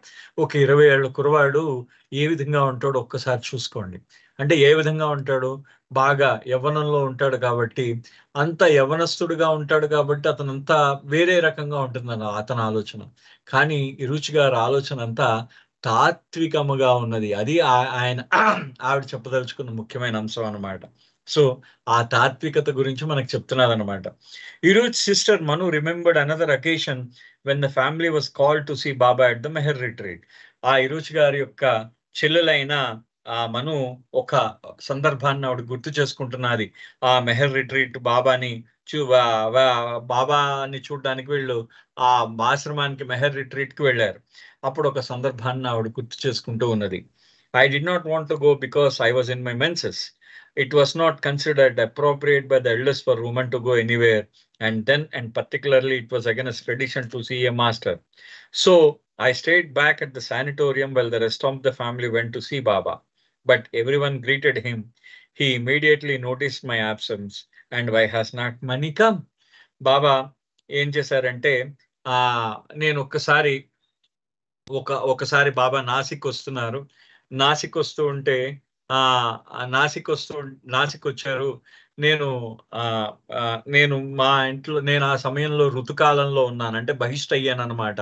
ఒక 20 ఏళ్ల కుర్రవాడు ఏ విధంగా ఉంటాడో ఒక్కసారి చూసుకోండి. అంటే ఏ విధంగా ఉంటాడు, బాగా యవ్వనంలో ఉంటాడు కాబట్టి, అంత యవ్వనస్తుడుగా ఉంటాడు కాబట్టి అతనంతా వేరే రకంగా ఉంటుందన్న అతని ఆలోచన. కానీ ఇరుచ్ గారి ఆలోచన అంతా తాత్వికముగా ఉన్నది. అది ఆవిడ చెప్పదలుచుకున్న ముఖ్యమైన అంశం అన్నమాట. సో ఆ తాత్వికత గురించి మనకు చెప్తున్నారు అనమాట. Eruch sister Manu remembered another occasion when the family was called to see Baba at the Meher retreat. ఆ ఇరుచ్ గారి యొక్క చెల్లెలైన ఆ మను ఒక సందర్భాన్ని ఆవిడ గుర్తు చేసుకుంటున్నది. ఆ మెహర్ రిట్రీట్ బాబాని చూడడానికి వీళ్ళు ఆ ఆశ్రమానికి మెహర్ రిట్రీట్ కి వెళ్ళారు. అప్పుడు ఒక సందర్భాన్ని ఆవిడ గుర్తు చేసుకుంటూ ఉన్నది. I did not want to go because I was in my menses. It was not considered appropriate by the elders for women to go anywhere, and particularly it was against tradition to see a master. So I stayed back at the sanatorium while the rest of the family went to see Baba. But everyone greeted him. He immediately noticed my absence and why has not money come? Baba ఏం చేశారంటే నేను ఒకసారి బాబా నాసిక్ వస్తున్నారు. నాసిక్ వచ్చారు. నేను మా ఇంట్లో ఆ సమయంలో ఋతుకాలంలో ఉన్నాను, అంటే బహిష్ట అయ్యాను అనమాట.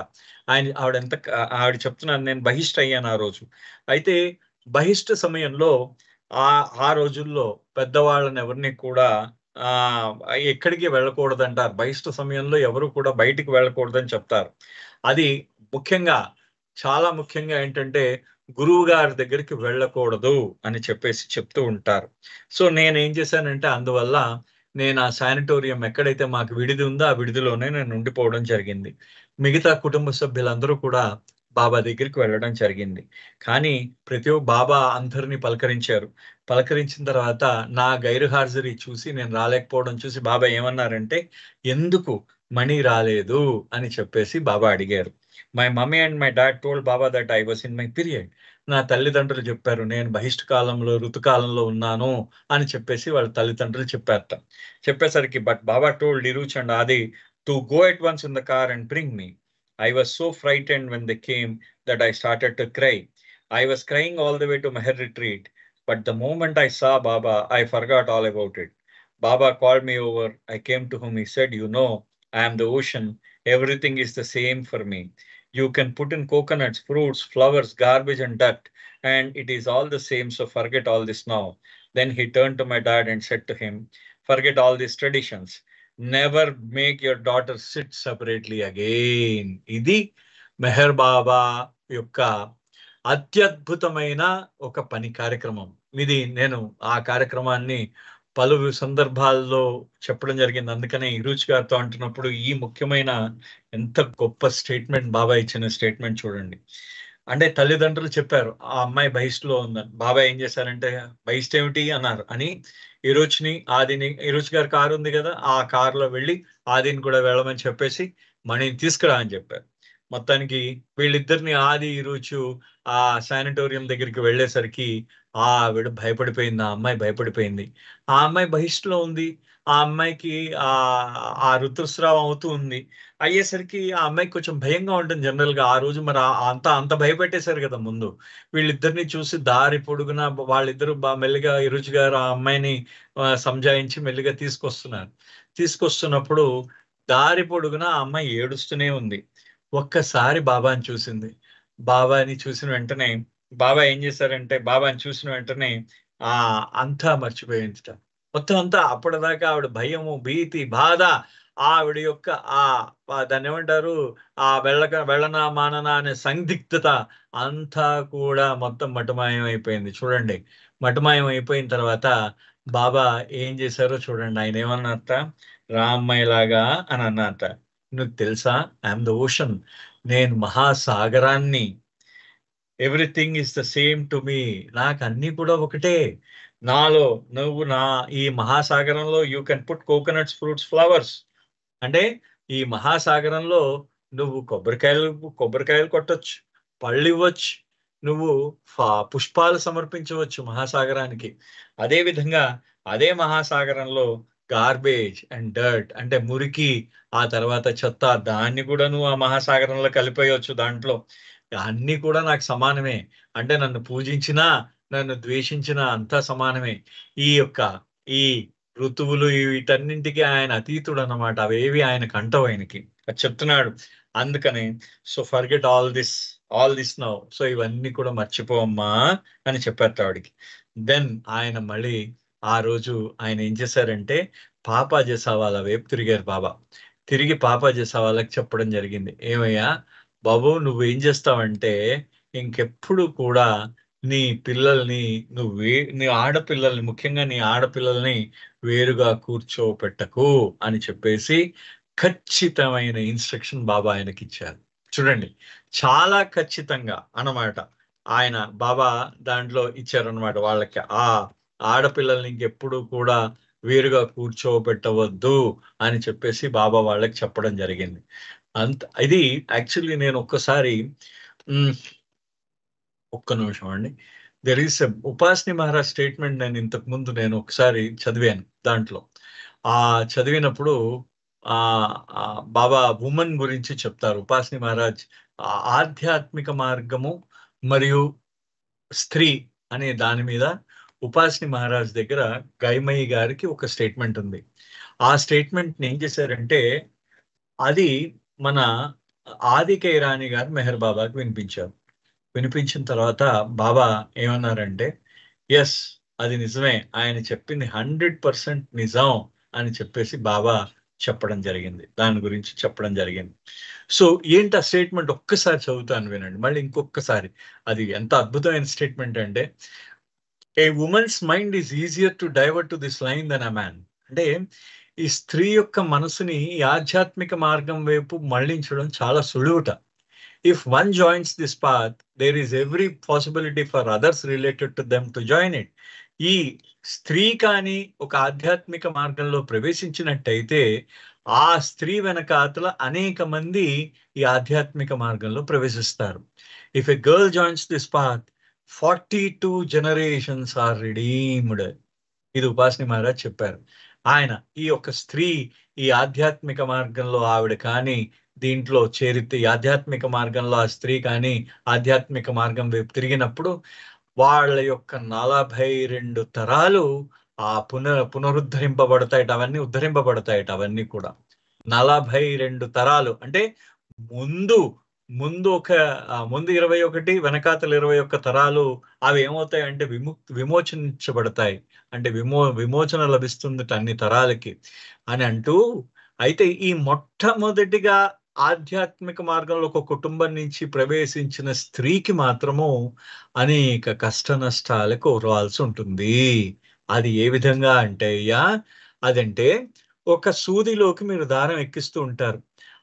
ఆవిడ చెప్తున్నాను, నేను బహిష్ట అయ్యాను ఆ రోజు. అయితే బహిష్ట సమయంలో ఆ రోజుల్లో పెద్దవాళ్ళని ఎవరిని కూడా ఎక్కడికి వెళ్ళకూడదు అంటారు. బహిష్ట సమయంలో ఎవరు కూడా బయటికి వెళ్ళకూడదని చెప్తారు. అది చాలా ముఖ్యంగా ఏంటంటే గురువు గారి దగ్గరికి వెళ్ళకూడదు అని చెప్పేసి చెప్తూ ఉంటారు. సో నేనేం చేశానంటే అందువల్ల నేను ఆ శానిటోరియం ఎక్కడైతే మాకు విడిది ఉందో ఆ విడిదిలోనే నేను ఉండిపోవడం జరిగింది. మిగతా కుటుంబ సభ్యులందరూ కూడా బాబా దగ్గరికి వెళ్ళడం జరిగింది. కానీ బాబా అందరిని పలకరించారు. పలకరించిన తర్వాత నా గైరుహాజరీ చూసి నేను రాలేకపోవడం చూసి బాబా ఏమన్నారంటే, "ఎందుకు మణి రాలేదు?" అని చెప్పేసి బాబా అడిగారు. My mummy and my dad told Baba that I was in my period. నా తల్లిదండ్రులు చెప్పారు నేను బహిష్టు కాలంలో, ఋతుకాలంలో ఉన్నాను అని చెప్పేసి వాళ్ళ తల్లిదండ్రులు చెప్పారట. చెప్పేసరికి బట్ బాబా టోల్డ్ నిరూచ్ అండ్ ఆది to go at once in the car and bring me. I was so frightened when they came that I started to cry. I was crying all the way to Meher retreat, but the moment I saw Baba, I forgot all about it. Baba called me over. I came to him. He said, "You know, I am the ocean. Everything is the same for me. You can put in coconuts, fruits, flowers, garbage, and dirt, and it is all the same. So forget all this now." Then he turned to my dad and said to him, "Forget all these traditions. Never make your daughter sit separately again." ఇది మెహర్ బాబా యొక్క అత్యద్భుతమైన ఒక పని కార్యక్రమం. ఇది నేను ఆ కార్యక్రమాన్ని పలు సందర్భాల్లో చెప్పడం జరిగింది. అందుకనే ఇరుచ్ గారితో అంటున్నప్పుడు ఈ ముఖ్యమైన ఎంత గొప్ప స్టేట్మెంట్ బాబా ఇచ్చిన స్టేట్మెంట్ చూడండి. అంటే తల్లిదండ్రులు చెప్పారు ఆ అమ్మాయి బహిష్టులో ఉందని. బాబా ఏం చేశారంటే బహిష్టు ఏమిటి అన్నారు అని ఇరుచ్ గారి కారు ఉంది కదా ఆ కారులో వెళ్ళి ఆదిని కూడా వెళ్ళమని చెప్పేసి మణిని తీసుకురా అని చెప్పారు. మొత్తానికి వీళ్ళిద్దరిని ఆది ఇరుచు ఆ శానిటోరియం దగ్గరికి వెళ్ళేసరికి ఆవిడ భయపడిపోయింది. ఆ అమ్మాయి భయపడిపోయింది. ఆ అమ్మాయి బహిష్టులో ఉంది. ఆ అమ్మాయికి ఆ ఋతుస్రావం అవుతూ ఉంది. అయ్యేసరికి ఆ అమ్మాయికి కొంచెం భయంగా ఉంటుంది జనరల్ గా. ఆ రోజు మరి అంత భయపెట్టేశారు కదా ముందు. వీళ్ళిద్దరిని చూసి దారి పొడుగునా వాళ్ళిద్దరు మెల్లిగా ఇరుచు గారు ఆ అమ్మాయిని సంజాయించి మెల్లిగా తీసుకొస్తున్నప్పుడు దారి పొడుగునా ఆ అమ్మాయి ఏడుస్తూనే ఉంది. ఒక్కసారి బాబాని చూసింది. బాబాని చూసిన వెంటనే బాబా ఏం చేశారంటే బాబాని చూసిన వెంటనే అంతా మర్చిపోయిందిట. మొత్తం అంతా అప్పటిదాకా ఆవిడ భయము, భీతి, బాధ, ఆవిడ యొక్క దాన్ని ఏమంటారు వెళ్ళనా మాననా అనే సందిగ్ధత అంతా కూడా మొత్తం మటుమాయం అయిపోయింది. చూడండి, మటుమాయం అయిపోయిన తర్వాత బాబా ఏం చేశారో చూడండి. ఆయన ఏమన్నారట, రామ్మయ్యలాగా అని అన్నారట. "నువ్వు తెలుసా, ఐఎమ్ ద ఓషన్. నేను మహాసాగరాన్ని. Everything is the same to me. నాకు అన్ని కూడా ఒకటే. నాలో నువ్వు ఈ మహాసాగరంలో you can put coconuts, fruits, flowers." అంటే ఈ మహాసాగరంలో నువ్వు కొబ్బరికాయలు కొట్టొచ్చు, పళ్ళు ఇవ్వచ్చు, నువ్వు పుష్పాలు సమర్పించవచ్చు మహాసాగరానికి. అదే విధంగా అదే మహాసాగరంలో గార్బేజ్ అండ్ డర్ట్ అంటే మురికి, ఆ తర్వాత చెత్త, దాన్ని కూడా నువ్వు ఆ మహాసాగరంలో కలిపేయవచ్చు. దాంట్లో అన్ని కూడా నాకు సమానమే. అంటే నన్ను పూజించినా నన్ను ద్వేషించినా అంతా సమానమే. ఈ ఋతువులు వీటన్నింటికి ఆయన అతీతుడు అన్నమాట. అవేవి ఆయనకు అంటవు. ఆయనకి అది చెప్తున్నాడు. అందుకని so forget all this now. So ఇవన్నీ కూడా మర్చిపోమ్మా అని చెప్పారు ఆవిడికి. దెన్ ఆయన మళ్ళీ ఆ రోజు ఆయన ఏం చేశారంటే పాపా జసావాల వైపు తిరిగారు బాబా. తిరిగి పాపా జసావాలకు చెప్పడం జరిగింది, ఏమయ్యా బాబు, నువ్వేం చేస్తావంటే ఇంకెప్పుడు కూడా నీ పిల్లల్ని నీ ఆడపిల్లల్ని, ముఖ్యంగా నీ ఆడపిల్లల్ని వేరుగా కూర్చోపెట్టకు అని చెప్పేసి ఖచ్చితమైన ఇన్స్ట్రక్షన్ బాబా ఆయనకి ఇచ్చారు. చూడండి, చాలా ఖచ్చితంగా అన్నమాట ఆయన బాబా దాంట్లో ఇచ్చారనమాట. వాళ్ళకి ఆడపిల్లల్ని ఇంకెప్పుడు కూడా వేరుగా కూర్చోబెట్టవద్దు అని చెప్పేసి బాబా వాళ్ళకి చెప్పడం జరిగింది. ఇది యాక్చువల్లీ నేను ఒక్క నిమిషం అండి. దెర్ ఈస్ ఉపాస్ని మహారాజ్ స్టేట్మెంట్ ఇంతకు ముందు నేను ఒకసారి చదివాను. దాంట్లో చదివినప్పుడు బాబా ఉమెన్ గురించి చెప్తారు. ఉపాస్ని మహారాజ్ ఆధ్యాత్మిక మార్గము మరియు స్త్రీ అనే దాని మీద ఉపాస్ని మహారాజ్ దగ్గర గైమయ్య గారికి ఒక స్టేట్మెంట్ ఉంది. ఆ స్టేట్మెంట్ ఏం చేశారంటే అది మన ఆదికే ఇరానీ గారు మెహర్ బాబాకి వినిపించారు. వినిపించిన తర్వాత బాబా ఏమన్నారంటే, ఎస్, అది నిజమే, ఆయన చెప్పింది 100% నిజం అని చెప్పేసి బాబా చెప్పడం జరిగింది. దాని గురించి చెప్పడం జరిగింది. సో ఏంటి ఆ స్టేట్మెంట్ ఒక్కసారి చదువుతాను వినండి. మళ్ళీ ఇంకొక్కసారి. అది ఎంత అద్భుతమైన స్టేట్మెంట్ అంటే, a woman's mind is easier to divert to this line than a man. అంటే ఈ స్త్రీ యొక్క మనసుని ఈ ఆధ్యాత్మిక మార్గం వైపు మళ్లించడం చాలా సులువుట. If one joins this path, there is every possibility for others related to them to join it. ఈ స్త్రీ కానీ ఒక ఆధ్యాత్మిక మార్గంలో ప్రవేశించినట్టయితే ఆ స్త్రీ వెనకాతల అనేక మంది ఈ ఆధ్యాత్మిక మార్గంలో ప్రవేశిస్తారు. If a girl joins this path 42 generations are redeemed. ఇది ఉపాసిని మహారాజ్ చెప్పారు. ఆయన ఈ యొక్క స్త్రీ ఈ ఆధ్యాత్మిక మార్గంలో ఆవిడ కానీ దీంట్లో చేరితే ఈ ఆధ్యాత్మిక మార్గంలో ఆ స్త్రీ కానీ ఆధ్యాత్మిక మార్గం వైపు తిరిగినప్పుడు వాళ్ళ యొక్క 42 తరాలు ఆ పునరుద్ధరింపబడతాయట. అవన్నీ ఉద్ధరింపబడతాయట. అవన్నీ కూడా 42 తరాలు అంటే ముందు ఒక ముందు 21 వెనకాతల 21 తరాలు అవి ఏమవుతాయంటే విమోచనించబడతాయి. అంటే విమోచన లభిస్తుంది అన్ని తరాలకి అని అంటూ, అయితే ఈ మొట్టమొదటిగా ఆధ్యాత్మిక మార్గంలో ఒక కుటుంబం నుంచి ప్రవేశించిన స్త్రీకి మాత్రము అనేక కష్ట నష్టాలకు ఓర్వాల్సి ఉంటుంది. అది ఏ విధంగా అంటే అదంటే ఒక సూదిలోకి మీరు దారం ఎక్కిస్తూ ఉంటారు.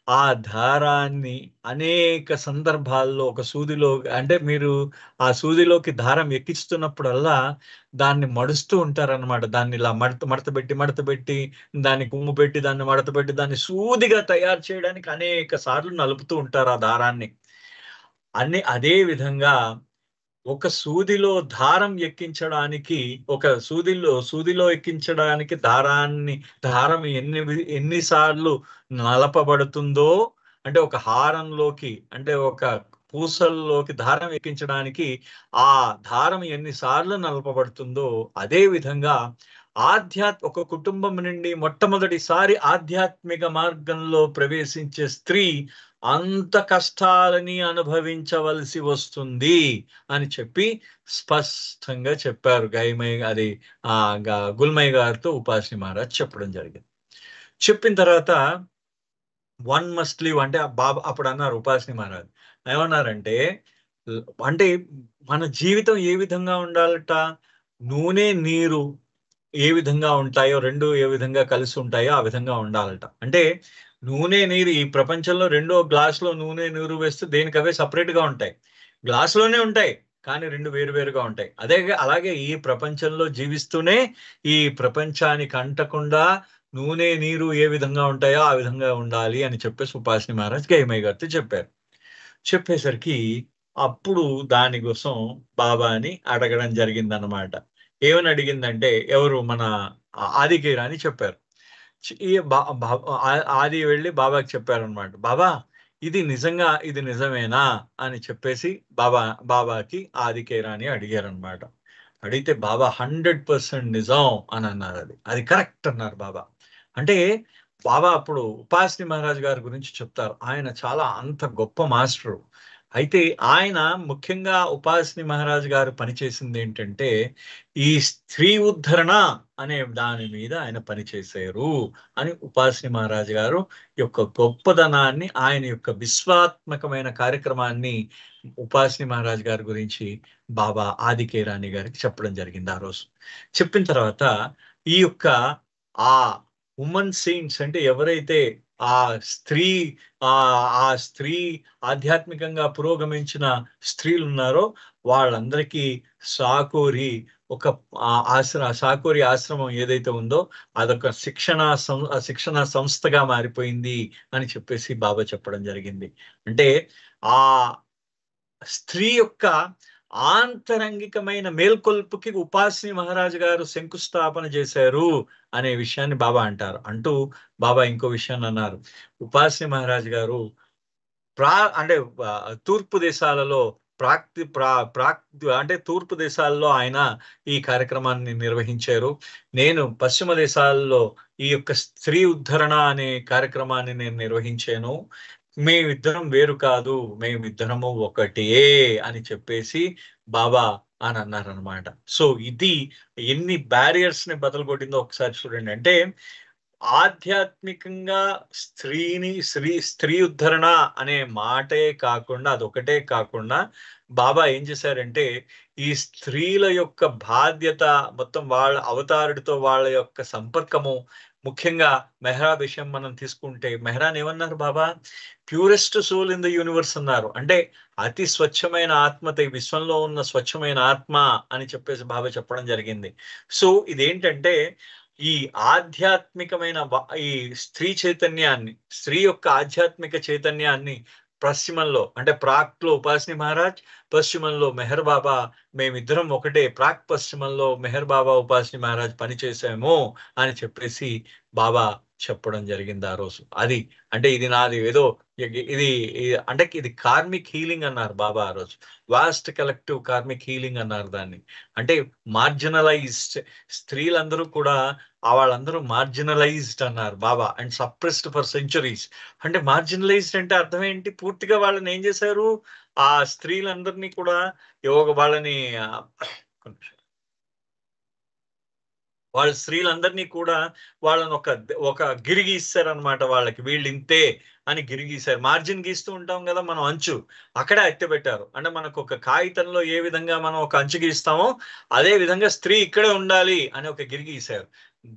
ఆ దారాన్ని అనేక సందర్భాల్లో ఒక సూదిలో అంటే మీరు ఆ సూదిలోకి దారం ఎక్కిస్తున్నప్పుడల్లా దాన్ని మడుస్తూ ఉంటారన్నమాట. దాన్ని ఇలా మడత పెట్టి దాన్ని కుమ్ము పెట్టి దాన్ని మడత పెట్టి దాన్ని సూదిగా తయారు చేయడానికి అనేక సార్లు నలుపుతూ ఉంటారు ఆ దారాన్ని. అదే విధంగా ఒక సూదిలో దారం ఎక్కించడానికి సూదిలో ఎక్కించడానికి దారం ఎన్నిసార్లు నలపబడుతుందో, అంటే ఒక హారంలోకి అంటే ఒక పూసల్లోకి దారం ఎక్కించడానికి ఆ దారం ఎన్నిసార్లు నలపబడుతుందో అదే విధంగా ఒక కుటుంబం నుండి మొట్టమొదటిసారి ఆధ్యాత్మిక మార్గంలో ప్రవేశించే స్త్రీ అంత కష్టాలని అనుభవించవలసి వస్తుంది అని చెప్పి స్పష్టంగా చెప్పారు. గుల్మయ్య గారితో ఉపాసిని మహారాజ్ చెప్పడం జరిగింది. చెప్పిన తర్వాత వన్ మస్ట్ లివ్ అంటే బాబా అప్పుడు అన్నారు ఉపాసిని మహారాజ్ ఏమన్నారంటే, అంటే మన జీవితం ఏ విధంగా ఉండాలట, నూనె నీరు ఏ విధంగా ఉంటాయో రెండు ఏ విధంగా కలిసి ఉంటాయో ఆ విధంగా ఉండాలట. అంటే నూనె నీరు ఈ ప్రపంచంలో రెండో గ్లాసులో నూనె నీరు వేస్తే దేనికి అవే సపరేట్ గా ఉంటాయి. గ్లాసులోనే ఉంటాయి కానీ రెండు వేరుగా ఉంటాయి. అలాగే ఈ ప్రపంచంలో జీవిస్తూనే ఈ ప్రపంచానికి అంటకుండా నూనె నీరు ఏ విధంగా ఉంటాయో ఆ విధంగా ఉండాలి అని చెప్పేసి ఉపాసిని మహారాజ్ గైమయ్య గారితో చెప్పారు. చెప్పేసరికి అప్పుడు దానికోసం బాబాని అడగడం జరిగిందన్నమాట. ఏమని అడిగిందంటే, ఎవరు మన ఆదికేరా అని చెప్పారు. ఆది వెళ్ళి బాబాకి చెప్పారనమాట. బాబా ఇది నిజమేనా అని చెప్పేసి బాబాకి ఆదికేరా అని అడిగారనమాట. అడిగితే బాబా 100% నిజం అని అన్నారు. అది కరెక్ట్ అన్నారు బాబా. అంటే బాబా అప్పుడు ఉపాసిని మహారాజ్ గారి గురించి చెప్తారు. ఆయన చాలా అంత గొప్ప మాస్టరు. అయితే ఆయన ముఖ్యంగా ఉపాసిని మహారాజ్ గారు పనిచేసింది ఏంటంటే ఈ స్త్రీ ఉద్ధరణ అనే దాని మీద ఆయన పనిచేశారు అని ఉపాసిని మహారాజ్ గారు యొక్క గొప్పదనాన్ని, ఆయన యొక్క విశ్వాత్మకమైన కార్యక్రమాన్ని ఉపాసిని మహారాజ్ గారి గురించి బాబా ఆదికేరాని గారికి చెప్పడం జరిగింది. ఆ రోజు చెప్పిన తర్వాత ఈ యొక్క ఆ ఉమెన్ సెయింట్స్ అంటే ఎవరైతే ఆ స్త్రీ ఆధ్యాత్మికంగా పురోగమించిన స్త్రీలు ఉన్నారో వాళ్ళందరికీ సాకోరి ఆశ్రమం ఏదైతే ఉందో అదొక శిక్షణ సంస్థగా మారిపోయింది అని చెప్పేసి బాబా చెప్పడం జరిగింది. అంటే ఆ స్త్రీ యొక్క ఆంతరంగికమైన మేల్కొల్పుకి ఉపాసిని మహారాజు గారు శంకుస్థాపన చేశారు అనే విషయాన్ని బాబా అంటూ బాబా ఇంకో విషయాన్ని అన్నారు. ఉపాసిని మహారాజు గారు అంటే తూర్పు దేశాలలో అంటే తూర్పు దేశాల్లో ఆయన ఈ కార్యక్రమాన్ని నిర్వహించారు. నేను పశ్చిమ దేశాల్లో ఈ యొక్క స్త్రీ ఉద్ధరణ అనే కార్యక్రమాన్ని నేను నిర్వహించాను. మేమిద్దరం వేరు కాదు, మేమిద్దరము ఒకటే అని చెప్పేసి బాబా అని అన్నారనమాట. సో ఇది ఎన్ని బ్యారియర్స్ ని బదలు కొట్టిందో ఒకసారి చూడండి. అంటే ఆధ్యాత్మికంగా స్త్రీ ఉద్ధరణ అనే మాటే కాకుండా, అదొకటే కాకుండా బాబా ఏం చేశారంటే, ఈ స్త్రీల యొక్క బాధ్యత మొత్తం వాళ్ళ అవతారుడితో వాళ్ళ యొక్క సంపర్కము, ముఖ్యంగా మెహ్రా విషయం మనం తీసుకుంటే, మెహ్రాని ఏమన్నారు Baba? Purest soul in the universe అన్నారు. అంటే అతి స్వచ్ఛమైన ఆత్మత, ఈ విశ్వంలో ఉన్న స్వచ్ఛమైన ఆత్మ అని చెప్పేసి బాబా చెప్పడం జరిగింది. సో ఇదేంటంటే, ఈ ఆధ్యాత్మికమైన ఈ స్త్రీ చైతన్యాన్ని, స్త్రీ యొక్క ఆధ్యాత్మిక చైతన్యాన్ని పశ్చిమంలో అంటే ప్రాక్ లో ఉపాసిని మహారాజ్, పశ్చిమంలో మెహర్ బాబా, మేమిద్దరం ఒకటే, ప్రాక్ పశ్చిమంలో మెహర్ బాబా ఉపాసిని మహారాజ్ పనిచేసాము అని చెప్పేసి బాబా చెప్పడం జరిగింది ఆ రోజు. అది అంటే ఇది నాది ఏదో ఇది అంటే ఇది కార్మిక్ హీలింగ్ అన్నారు బాబా ఆ రోజు. వాస్ట్ కలెక్టివ్ కార్మిక్ హీలింగ్ అన్నారు దాన్ని. అంటే మార్జినలైజ్డ్ స్త్రీలందరూ కూడా వాళ్ళందరూ మార్జినలైజ్డ్ అన్నారు బాబా, అండ్ సప్రెస్డ్ ఫర్ సెంచురీస్. అంటే మార్జినలైజ్డ్ అంటే అర్థం ఏంటి? పూర్తిగా వాళ్ళని ఏం చేశారు? ఆ స్త్రీలందరినీ కూడా వాళ్ళని వాళ్ళ స్త్రీలందరినీ కూడా వాళ్ళని ఒక గిరి గీస్తారనమాట. వాళ్ళకి వీళ్ళు ఇంతే అని గిరి గీశారు. మార్జిన్ గీస్తూ ఉంటాం కదా మనం, అంచు అక్కడే ఎత్తి పెట్టారు. అంటే మనకు ఒక కాగితంలో ఏ విధంగా మనం ఒక అంచు గీస్తామో అదే విధంగా స్త్రీ ఇక్కడే ఉండాలి అని ఒక గిరి గీశారు.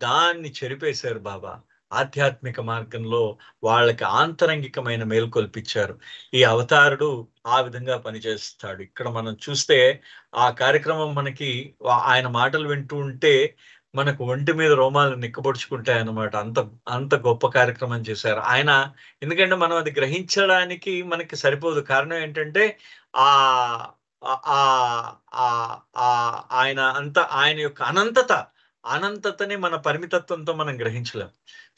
దాన్ని చెరిపేశారు బాబా. ఆధ్యాత్మిక మార్గంలో వాళ్ళకి ఆంతరంగికమైన మేల్కొల్పించారు. ఈ అవతారుడు ఆ విధంగా పనిచేస్తాడు. ఇక్కడ మనం చూస్తే ఆ కార్యక్రమం మనకి ఆయన మాటలు వింటూ ఉంటే మనకు ఒంటి మీద రోమాలు నిక్కబొడుచుకుంటాయి అన్నమాట. అంత అంత గొప్ప కార్యక్రమం చేశారు ఆయన. ఎందుకంటే మనం అది గ్రహించడానికి మనకి సరిపోదు. కారణం ఏంటంటే ఆ ఆయన యొక్క అనంతతని మన పరిమితత్వంతో మనం గ్రహించలేం.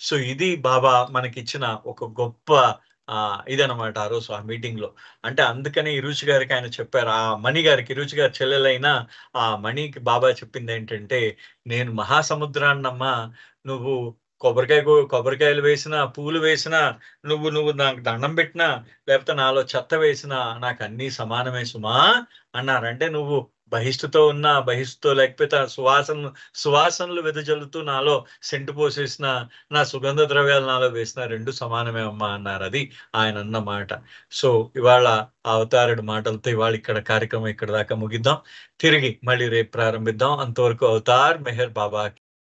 సో ఇది బాబా మనకిచ్చిన ఒక గొప్ప ఇదనమాట ఆ రోజు ఆ మీటింగ్ లో. అంటే అందుకని ఇరుచి గారికి ఆయన చెప్పారు, ఆ మణి గారికి, ఇరుచి గారి చెల్లెలైన ఆ మణికి బాబా చెప్పింది ఏంటంటే, నేను మహాసముద్రాన్నమ్మా, నువ్వు కొబ్బరికాయలు వేసినా, పూలు వేసినా, నువ్వు నాకు దండం పెట్టినా, లేకపోతే నాలో చెత్త వేసినా నాకు అన్ని సమానమే సుమా అన్నారు. అంటే నువ్వు బహిష్టుతో లేకపోతే సువాసనలు వెదజల్లుతూ నాలో సెంటు పోసేసిన, నా సుగంధ ద్రవ్యాలు నాలో వేసిన రెండు సమానమే అమ్మా అన్నారు. అది ఆయన అన్న మాట. సో ఇవాళ అవతారుడు మాటలతో ఇవాళ ఇక్కడ కార్యక్రమం ఇక్కడ దాకా ముగిద్దాం. తిరిగి మళ్ళీ రేపు ప్రారంభిద్దాం. అంతవరకు అవతార్ మెహర్ బాబా.